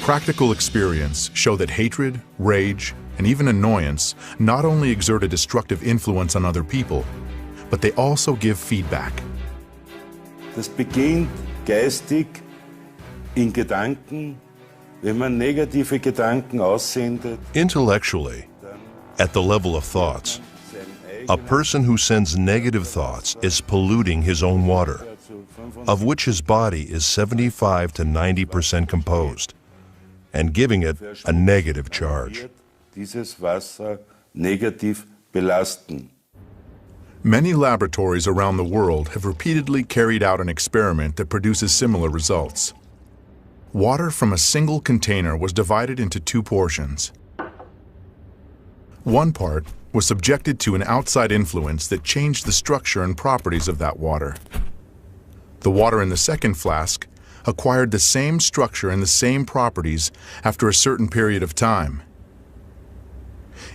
Practical experience show that hatred, rage, and even annoyance not only exert a destructive influence on other people, but they also give feedback. Das beginnt geistig in Gedanken, wenn man negative Gedanken aussendet. Intellectually, at the level of thoughts, a person who sends negative thoughts is polluting his own water, of which his body is 75 to 90% composed, and giving it a negative charge. Dieses Wasser negativ belasten. Many laboratories around the world have repeatedly carried out an experiment that produces similar results. Water from a single container was divided into 2 portions. One part was subjected to an outside influence that changed the structure and properties of that water. The water in the second flask acquired the same structure and the same properties after a certain period of time,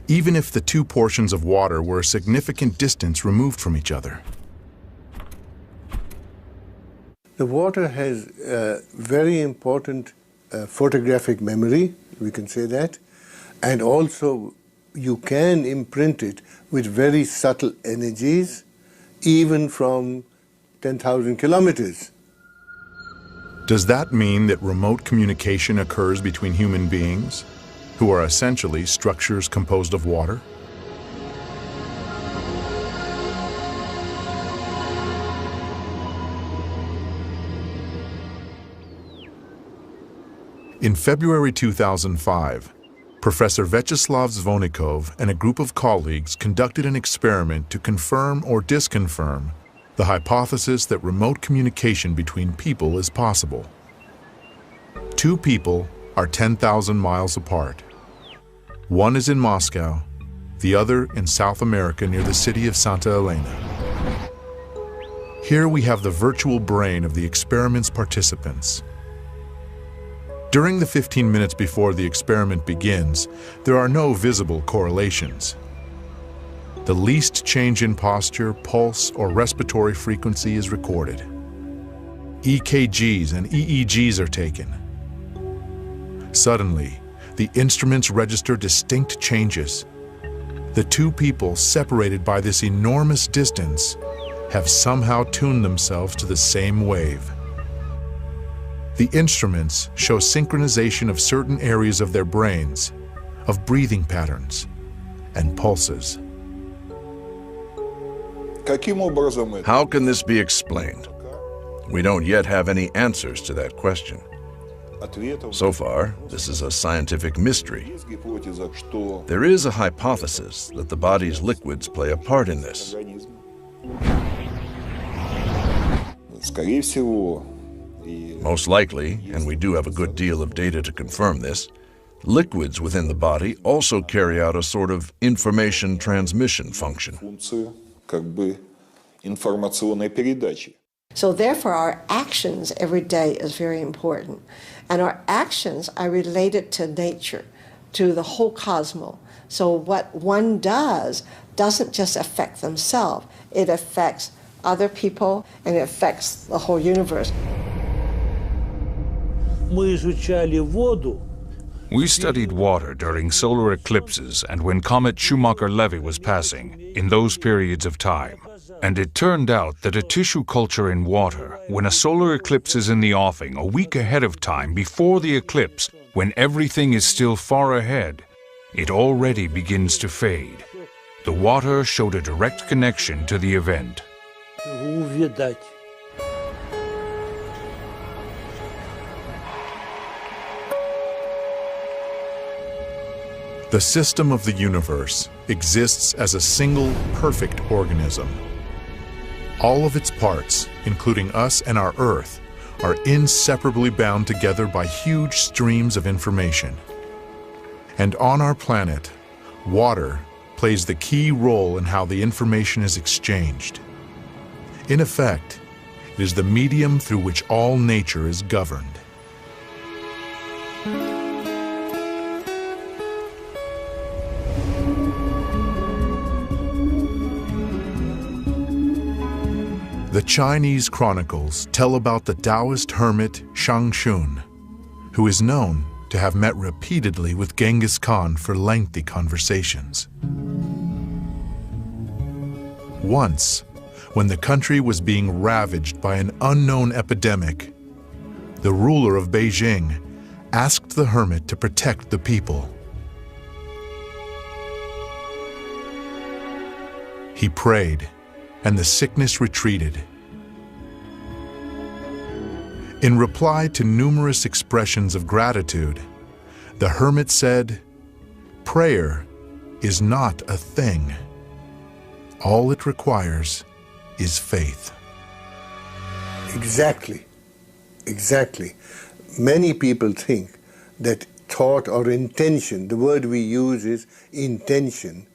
even if the 2 portions of water were a significant distance removed from each other. The water has a very important photographic memory, we can say that, and also you can imprint it with very subtle energies, even from 10,000 kilometers. Does that mean that remote communication occurs between human beings, who are essentially structures composed of water? In February 2005, Professor Vyacheslav Zvonikov and a group of colleagues conducted an experiment to confirm or disconfirm the hypothesis that remote communication between people is possible. 2 people are 10,000 miles apart. One is in Moscow, the other in South America near the city of Santa Elena. Here we have the virtual brain of the experiment's participants. During the 15 minutes before the experiment begins, there are no visible correlations. The least change in posture, pulse, or respiratory frequency is recorded. EKGs and EEGs are taken. Suddenly, the instruments register distinct changes. The two people separated by this enormous distance have somehow tuned themselves to the same wave. The instruments show synchronization of certain areas of their brains, of breathing patterns and pulses. How can this be explained? We don't yet have any answers to that question. So far, this is a scientific mystery. There is a hypothesis that the body's liquids play a part in this. Most likely, and we do have a good deal of data to confirm this, liquids within the body also carry out a sort of information transmission function. So therefore, our actions every day is very important. And our actions are related to nature, to the whole cosmos. So what one does doesn't just affect themselves, it affects other people and it affects the whole universe. We studied water during solar eclipses and when comet Schumacher-Levy was passing, in those periods of time. And it turned out that a tissue culture in water, when a solar eclipse is in the offing a week ahead of time before the eclipse, when everything is still far ahead, it already begins to fade. The water showed a direct connection to the event. The system of the universe exists as a single, perfect organism. All of its parts, including us and our Earth, are inseparably bound together by huge streams of information. And on our planet, water plays the key role in how the information is exchanged. In effect, it is the medium through which all nature is governed. The Chinese chronicles tell about the Taoist hermit Shang Xun, who is known to have met repeatedly with Genghis Khan for lengthy conversations. Once, when the country was being ravaged by an unknown epidemic, the ruler of Beijing asked the hermit to protect the people. He prayed, and the sickness retreated. In reply to numerous expressions of gratitude, the hermit said, "Prayer is not a thing. All it requires is faith." Exactly. Exactly. Many people think that thought or intention, the word we use is intention,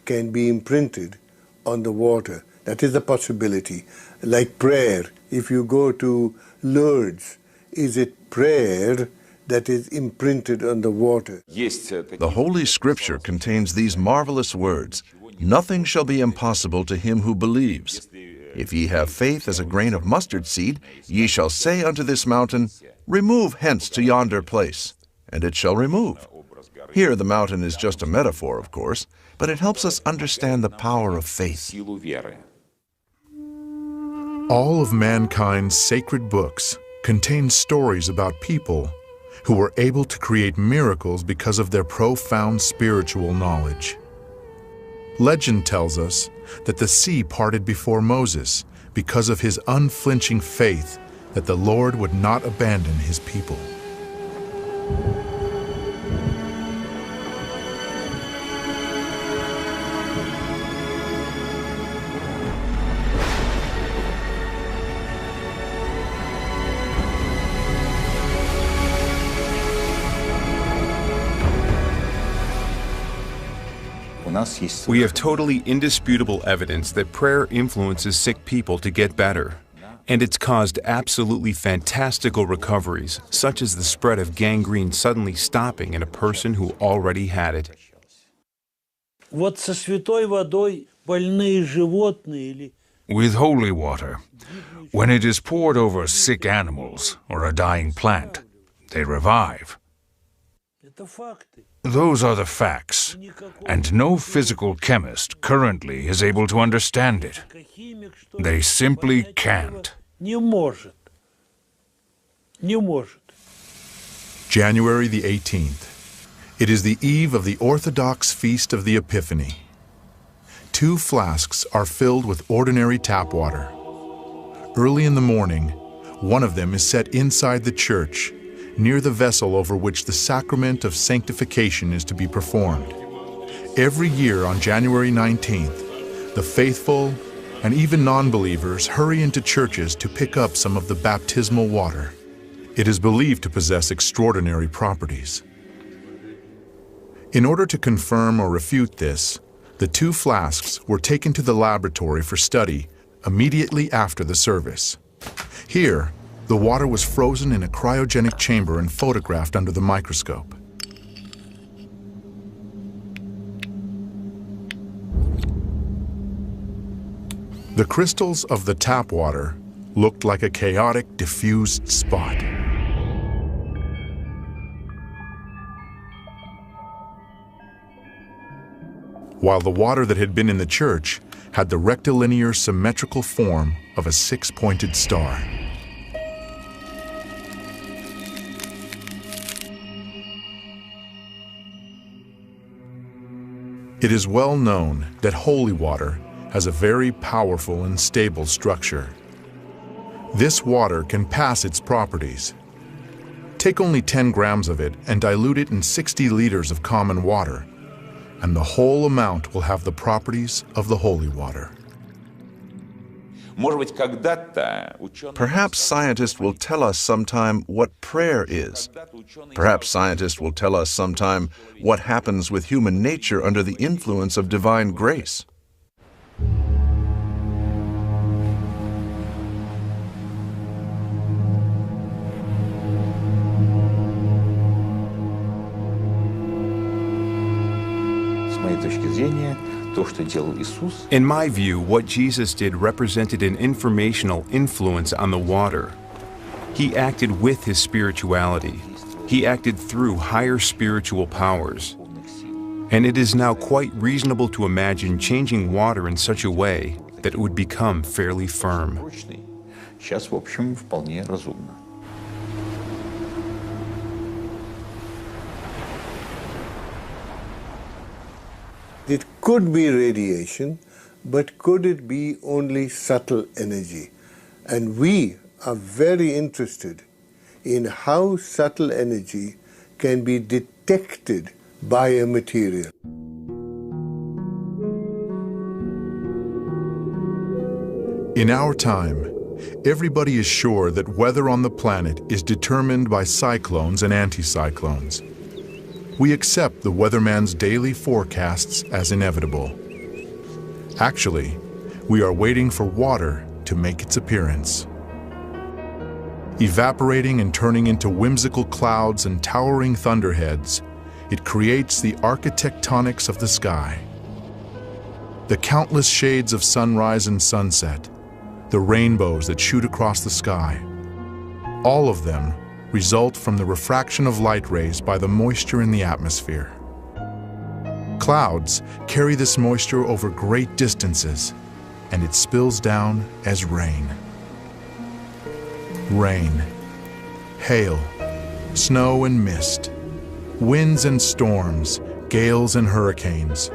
can be imprinted on the water. That is a possibility. Like prayer, if you go to Lourdes, is it prayer that is imprinted on the water? The Holy Scripture contains these marvelous words, "Nothing shall be impossible to him who believes. If ye have faith as a grain of mustard seed, ye shall say unto this mountain, Remove hence to yonder place, and it shall remove." Here the mountain is just a metaphor, of course, but it helps us understand the power of faith. All of mankind's sacred books contain stories about people who were able to create miracles because of their profound spiritual knowledge. Legend tells us that the sea parted before Moses because of his unflinching faith that the Lord would not abandon his people. We have totally indisputable evidence that prayer influences sick people to get better. And it's caused absolutely fantastical recoveries, such as the spread of gangrene suddenly stopping in a person who already had it. With holy water, when it is poured over sick animals or a dying plant, they revive. Those are the facts, and no physical chemist currently is able to understand it. They simply can't. January the 18th. It is the eve of the Orthodox Feast of the Epiphany. 2 flasks are filled with ordinary tap water. Early in the morning, one of them is set inside the church, near the vessel over which the sacrament of sanctification is to be performed. Every year on January 19th, the faithful and even non-believers hurry into churches to pick up some of the baptismal water. It is believed to possess extraordinary properties. In order to confirm or refute this, the 2 flasks were taken to the laboratory for study immediately after the service. Here, the water was frozen in a cryogenic chamber and photographed under the microscope. The crystals of the tap water looked like a chaotic, diffused spot. While the water that had been in the church had the rectilinear symmetrical form of a 6-pointed star. It is well known that holy water has a very powerful and stable structure. This water can pass its properties. Take only 10 grams of it and dilute it in 60 liters of common water, and the whole amount will have the properties of the holy water. Perhaps scientists will tell us sometime what prayer is. Perhaps scientists will tell us sometime what happens with human nature under the influence of divine grace. In my view, what Jesus did represented an informational influence on the water. He acted with his spirituality. He acted through higher spiritual powers. And it is now quite reasonable to imagine changing water in such a way that it would become fairly firm. It could be radiation, but could it be only subtle energy? And we are very interested in how subtle energy can be detected by a material. In our time, everybody is sure that weather on the planet is determined by cyclones and anticyclones. We accept the weatherman's daily forecasts as inevitable. Actually, we are waiting for water to make its appearance. Evaporating and turning into whimsical clouds and towering thunderheads, it creates the architectonics of the sky. The countless shades of sunrise and sunset, the rainbows that shoot across the sky, all of them result from the refraction of light rays by the moisture in the atmosphere. Clouds carry this moisture over great distances, and it spills down as rain. Rain, hail, snow and mist, winds and storms, gales and hurricanes.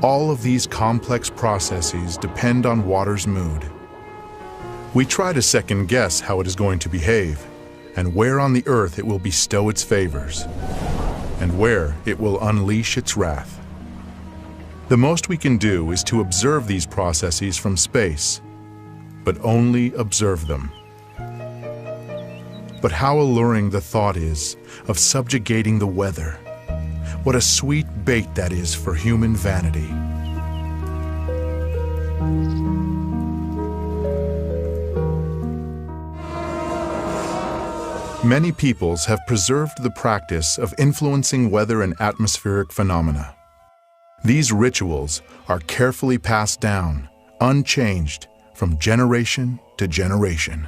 All of these complex processes depend on water's mood. We try to second guess how it is going to behave, and where on the earth it will bestow its favors, and where it will unleash its wrath. The most we can do is to observe these processes from space, but only observe them. But how alluring the thought is of subjugating the weather. What a sweet bait that is for human vanity. Many peoples have preserved the practice of influencing weather and atmospheric phenomena. These rituals are carefully passed down, unchanged, from generation to generation.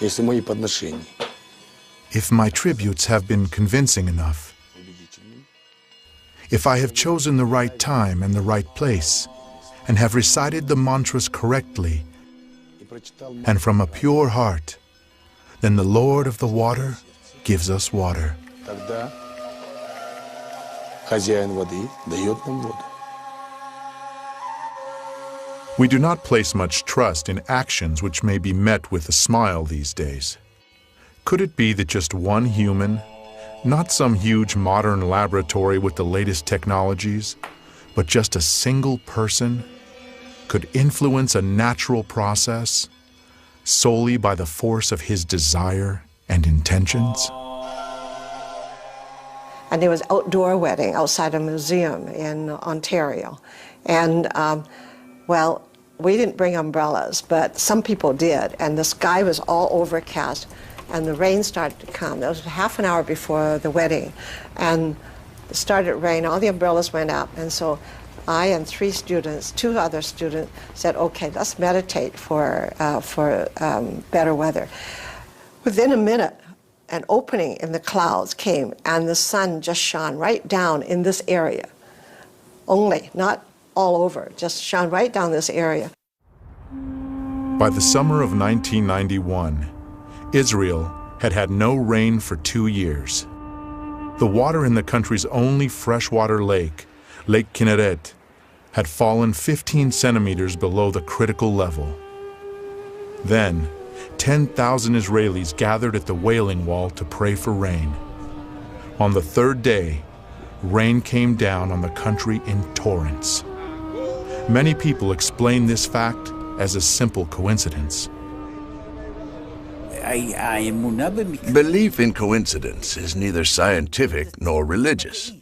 Если мои подношения if my tributes have been convincing enough, if I have chosen the right time and the right place, and have recited the mantras correctly and from a pure heart, then the Lord of the water gives us water. Тогда хозяин воды дает нам воду. We do not place much trust in actions which may be met with a smile these days. Could it be that just one human, not some huge modern laboratory with the latest technologies, but just a single person, could influence a natural process solely by the force of his desire and intentions? And there was an outdoor wedding outside a museum in Ontario. And well, we didn't bring umbrellas, but some people did. And the sky was all overcast, and the rain started to come. That was half an hour before the wedding. And it started to rain, all the umbrellas went up. And so I and two other students said, okay, let's meditate for better weather. Within a minute, an opening in the clouds came, and the sun just shone right down in this area. Only, not all over, just shone right down this area. By the summer of 1991, Israel had had no rain for 2 years. The water in the country's only freshwater lake, Lake Kinneret, had fallen 15 centimeters below the critical level. Then, 10,000 Israelis gathered at the Wailing Wall to pray for rain. On the third day, rain came down on the country in torrents. Many people explain this fact as a simple coincidence. Belief in coincidence is neither scientific nor religious.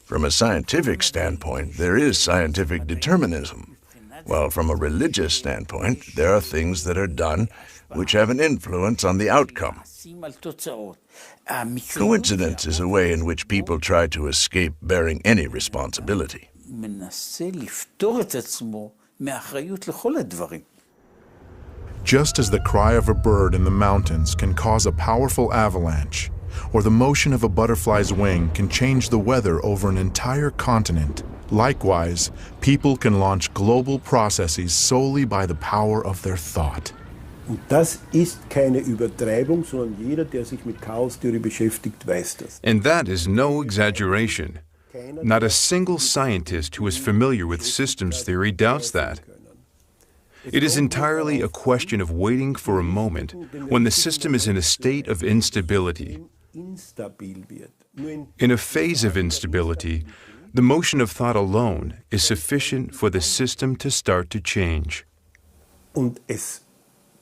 From a scientific standpoint, there is scientific determinism, while from a religious standpoint, there are things that are done which have an influence on the outcome. Coincidence is a way in which people try to escape bearing any responsibility. Just as the cry of a bird in the mountains can cause a powerful avalanche, or the motion of a butterfly's wing can change the weather over an entire continent, likewise, people can launch global processes solely by the power of their thought. Und das ist keine Übertreibung, sondern jeder, der sich mit Chaostheorie beschäftigt, weiß das. And that is no exaggeration. Not a single scientist who is familiar with systems theory doubts that. It is entirely a question of waiting for a moment when the system is in a state of instability. In a phase of instability, the motion of thought alone is sufficient for the system to start to change. Und es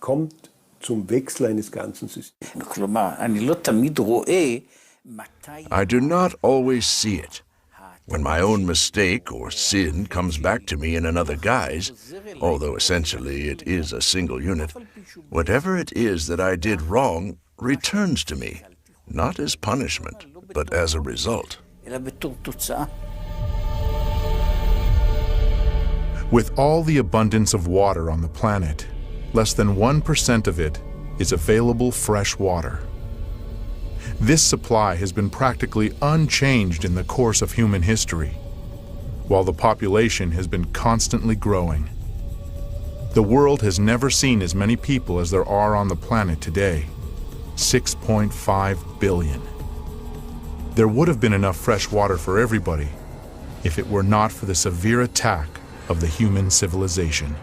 kommt zum Wechsel eines ganzen Systems. I do not always see it. When my own mistake or sin comes back to me in another guise, although essentially it is a single unit, whatever it is that I did wrong returns to me, not as punishment, but as a result. With all the abundance of water on the planet, less than 1% of it is available fresh water. This supply has been practically unchanged in the course of human history, while the population has been constantly growing. The world has never seen as many people as there are on the planet today, 6.5 billion. There would have been enough fresh water for everybody if it were not for the severe attack of the human civilization.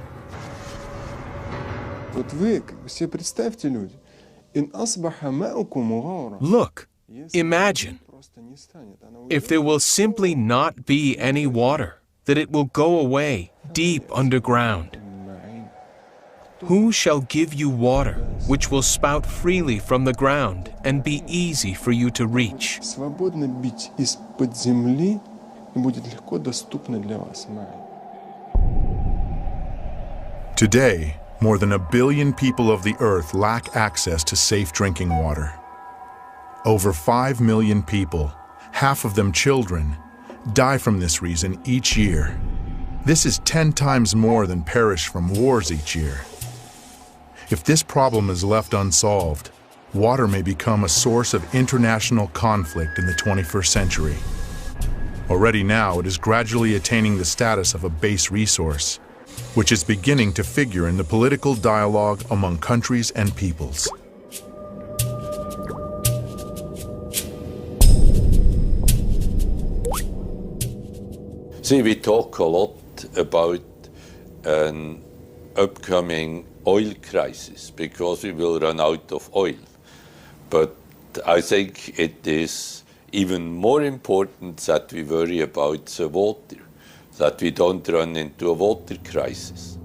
Look, imagine, if there will simply not be any water, that it will go away deep underground. Who shall give you water which will spout freely from the ground and be easy for you to reach? Today, more than 1 billion people of the earth lack access to safe drinking water. Over 5 million people, half of them children, die from this reason each year. This is 10 times more than perish from wars each year. If this problem is left unsolved, water may become a source of international conflict in the 21st century. Already now, it is gradually attaining the status of a base resource, which is beginning to figure in the political dialogue among countries and peoples. See, we talk a lot about an upcoming oil crisis because we will run out of oil. But I think it is even more important that we worry about the water, that we don't run into a water crisis.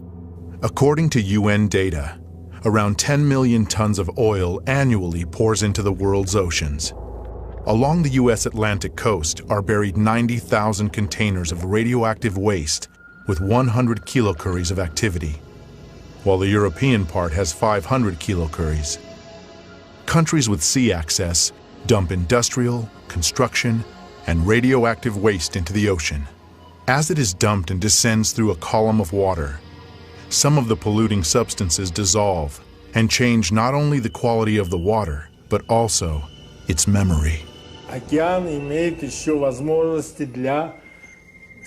According to UN data, around 10 million tons of oil annually pours into the world's oceans. Along the U.S. Atlantic coast are buried 90,000 containers of radioactive waste with 100 kilocuries of activity, while the European part has 500 kilocuries. Countries with sea access dump industrial, construction, and radioactive waste into the ocean. As it is dumped and descends through a column of water, some of the polluting substances dissolve and change not only the quality of the water, but also its memory.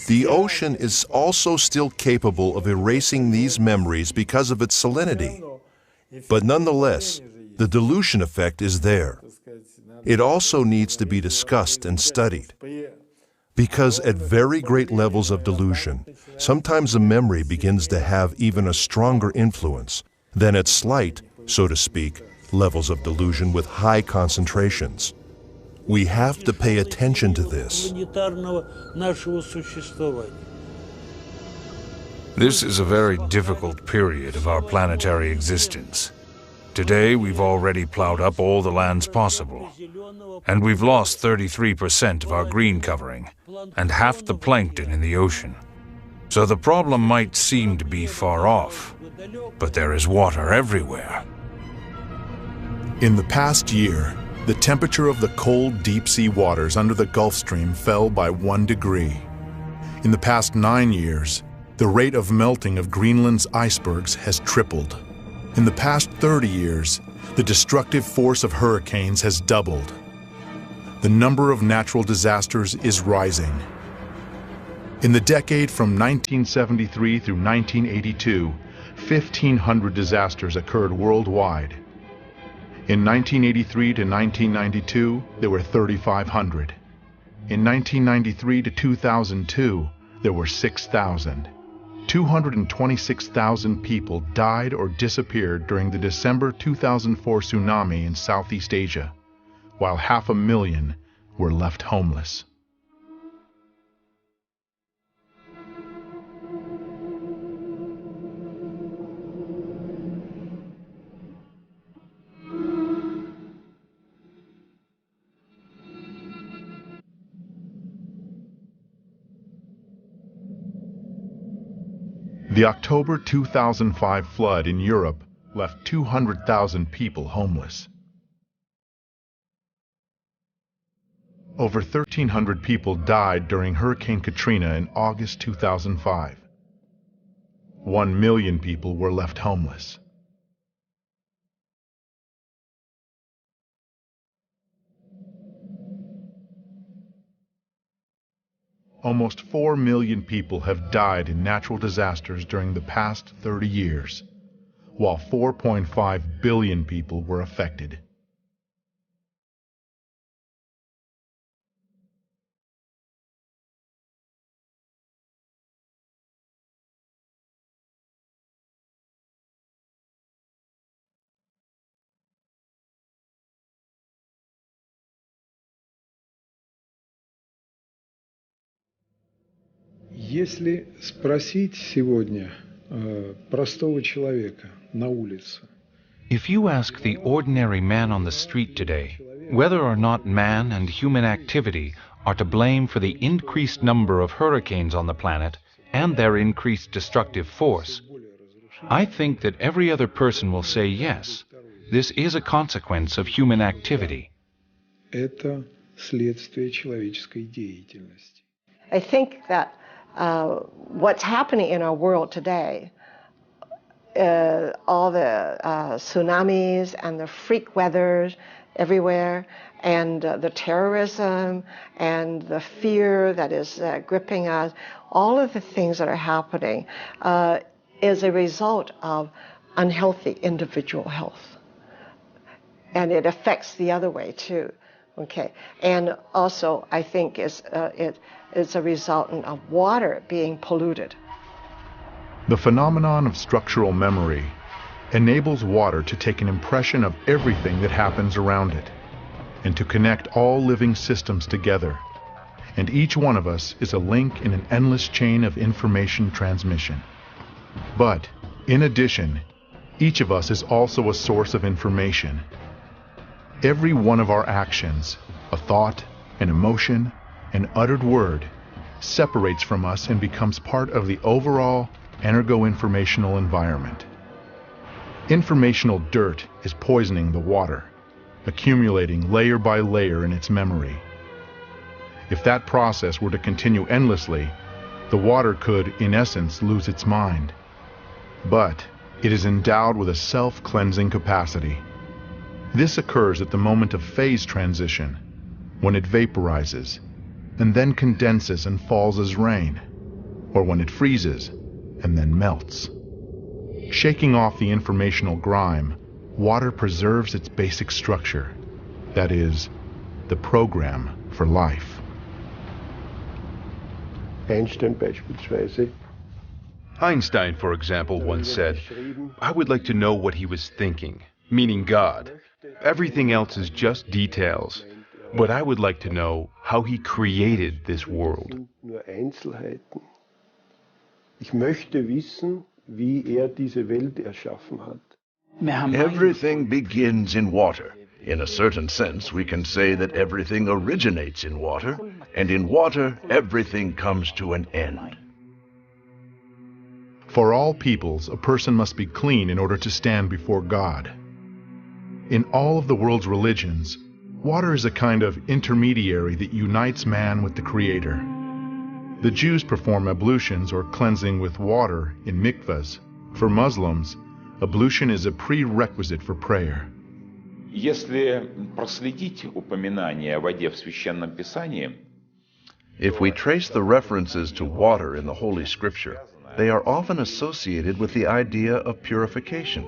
The ocean is also still capable of erasing these memories because of its salinity. But nonetheless, the dilution effect is there. It also needs to be discussed and studied. Because at very great levels of dilution, sometimes a memory begins to have even a stronger influence than at slight, so to speak, levels of dilution with high concentrations. We have to pay attention to this. This is a very difficult period of our planetary existence. Today, we've already plowed up all the lands possible, and we've lost 33% of our green covering and half the plankton in the ocean. So the problem might seem to be far off, but there is water everywhere. In the past year, the temperature of the cold deep-sea waters under the Gulf Stream fell by 1 degree. In the past 9 years, the rate of melting of Greenland's icebergs has tripled. In the past 30 years, the destructive force of hurricanes has doubled. The number of natural disasters is rising. In the decade from 1973 through 1982, 1,500 disasters occurred worldwide. In 1983 to 1992, there were 3,500. In 1993 to 2002, there were 6,000. 226,000 people died or disappeared during the December 2004 tsunami in Southeast Asia, while 500,000 were left homeless. The October 2005 flood in Europe left 200,000 people homeless. Over 1,300 people died during Hurricane Katrina in August 2005. 1 million people were left homeless. Almost 4 million people have died in natural disasters during the past 30 years, while 4.5 billion people were affected. Если спросить сегодня простого человека на улице, if you ask the ordinary man on the street today whether or not man and human activity are to blame for the increased number of hurricanes on the planet and their increased destructive force, I think that every other person will say yes, this is a consequence of human activity. Это следствие человеческой деятельности. I think that what's happening in our world today all the tsunamis and the freak weather everywhere, and the terrorism and the fear that is gripping us, all of the things that are happening is a result of unhealthy individual health. And it affects the other way too. Okay, and also I think it's a resultant of water being polluted. The phenomenon of structural memory enables water to take an impression of everything that happens around it and to connect all living systems together. And each one of us is a link in an endless chain of information transmission. But, in addition, each of us is also a source of information. Every one of our actions, a thought, an emotion, an uttered word, separates from us and becomes part of the overall energo-informational environment. Informational dirt is poisoning the water, accumulating layer by layer in its memory. If that process were to continue endlessly, the water could, in essence, lose its mind. But it is endowed with a self-cleansing capacity. This occurs at the moment of phase transition, when it vaporizes, and then condenses and falls as rain, or when it freezes and then melts. Shaking off the informational grime, water preserves its basic structure, that is, the program for life. Einstein, for example, once said, "I would like to know what he was thinking," meaning God. Everything else is just details, but I would like to know how he created this world. Ich möchte wissen, wie diese Welt erschaffen hat. Everything begins in water. In a certain sense, we can say that everything originates in water, and in water, everything comes to an end. For all peoples, a person must be clean in order to stand before God. In all of the world's religions, water is a kind of intermediary that unites man with the Creator. The Jews perform ablutions or cleansing with water in mikvahs. For Muslims, ablution is a prerequisite for prayer. Если проследить упоминание о воде в Священном Писании, if we trace the references to water in the Holy Scripture, they are often associated with the idea of purification.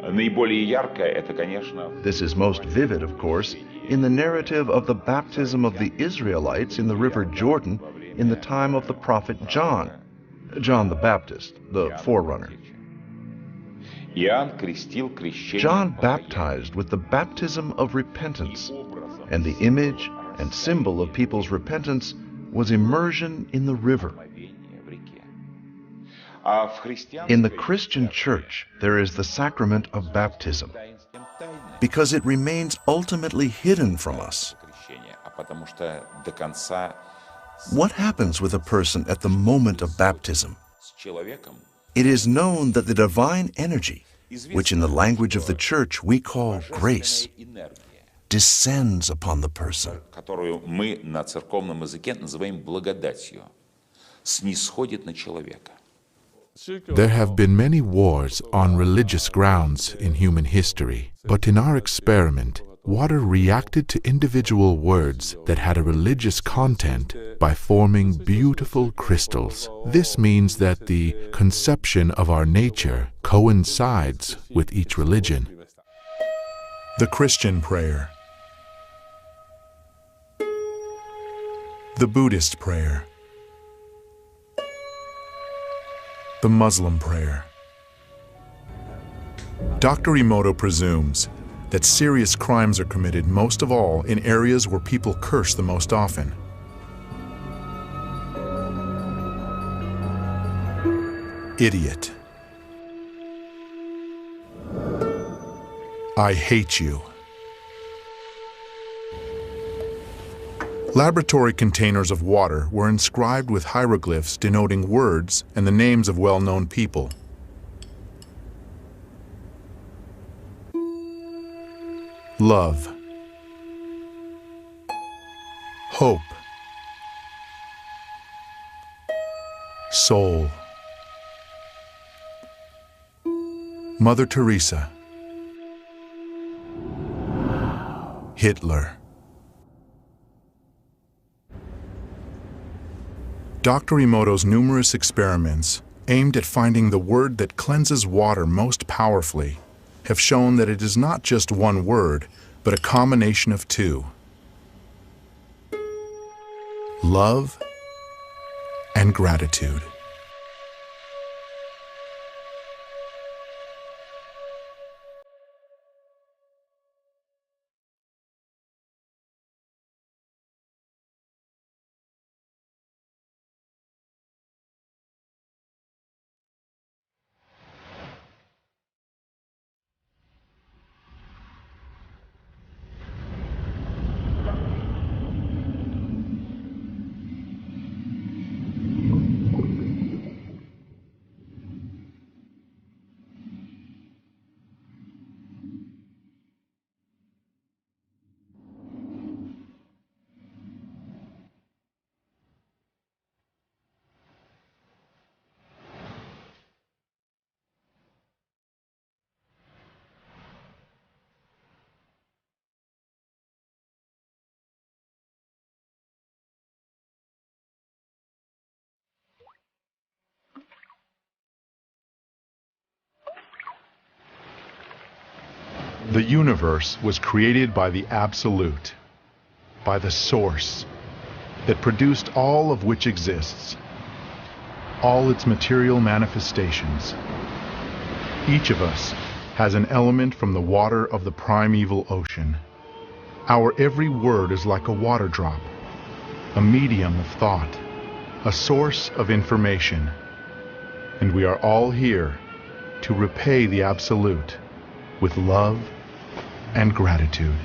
наиболее яркое это, конечно, This is most vivid, of course, in the narrative of the baptism of the Israelites in the river Jordan in the time of the prophet John the Baptist, the forerunner. John baptized with the baptism of repentance, and the image and symbol of people's repentance was immersion in the river. In the Christian Church, there is the sacrament of baptism, because it remains ultimately hidden from us. What happens with a person at the moment of baptism? It is known that the divine energy, which in the language of the Church we call grace, descends upon the person. которую мы на церковном языке называем благодатью, снисходит на человека. There have been many wars on religious grounds in human history, but in our experiment, water reacted to individual words that had a religious content by forming beautiful crystals. This means that the conception of our nature coincides with each religion. The Christian prayer. The Buddhist prayer. The Muslim prayer. Dr. Emoto presumes that serious crimes are committed most of all in areas where people curse the most often. Idiot. I hate you. Laboratory containers of water were inscribed with hieroglyphs denoting words and the names of well-known people. Love. Hope. Mother Teresa, Hitler. Dr. Emoto's numerous experiments aimed at finding the word that cleanses water most powerfully have shown that it is not just one word, but a combination of two: love and gratitude. The universe was created by the Absolute, by the Source that produced all of which exists, all its material manifestations. Each of us has an element from the water of the primeval ocean. Our every word is like a water drop, a medium of thought, a source of information, and we are all here to repay the Absolute with love and gratitude.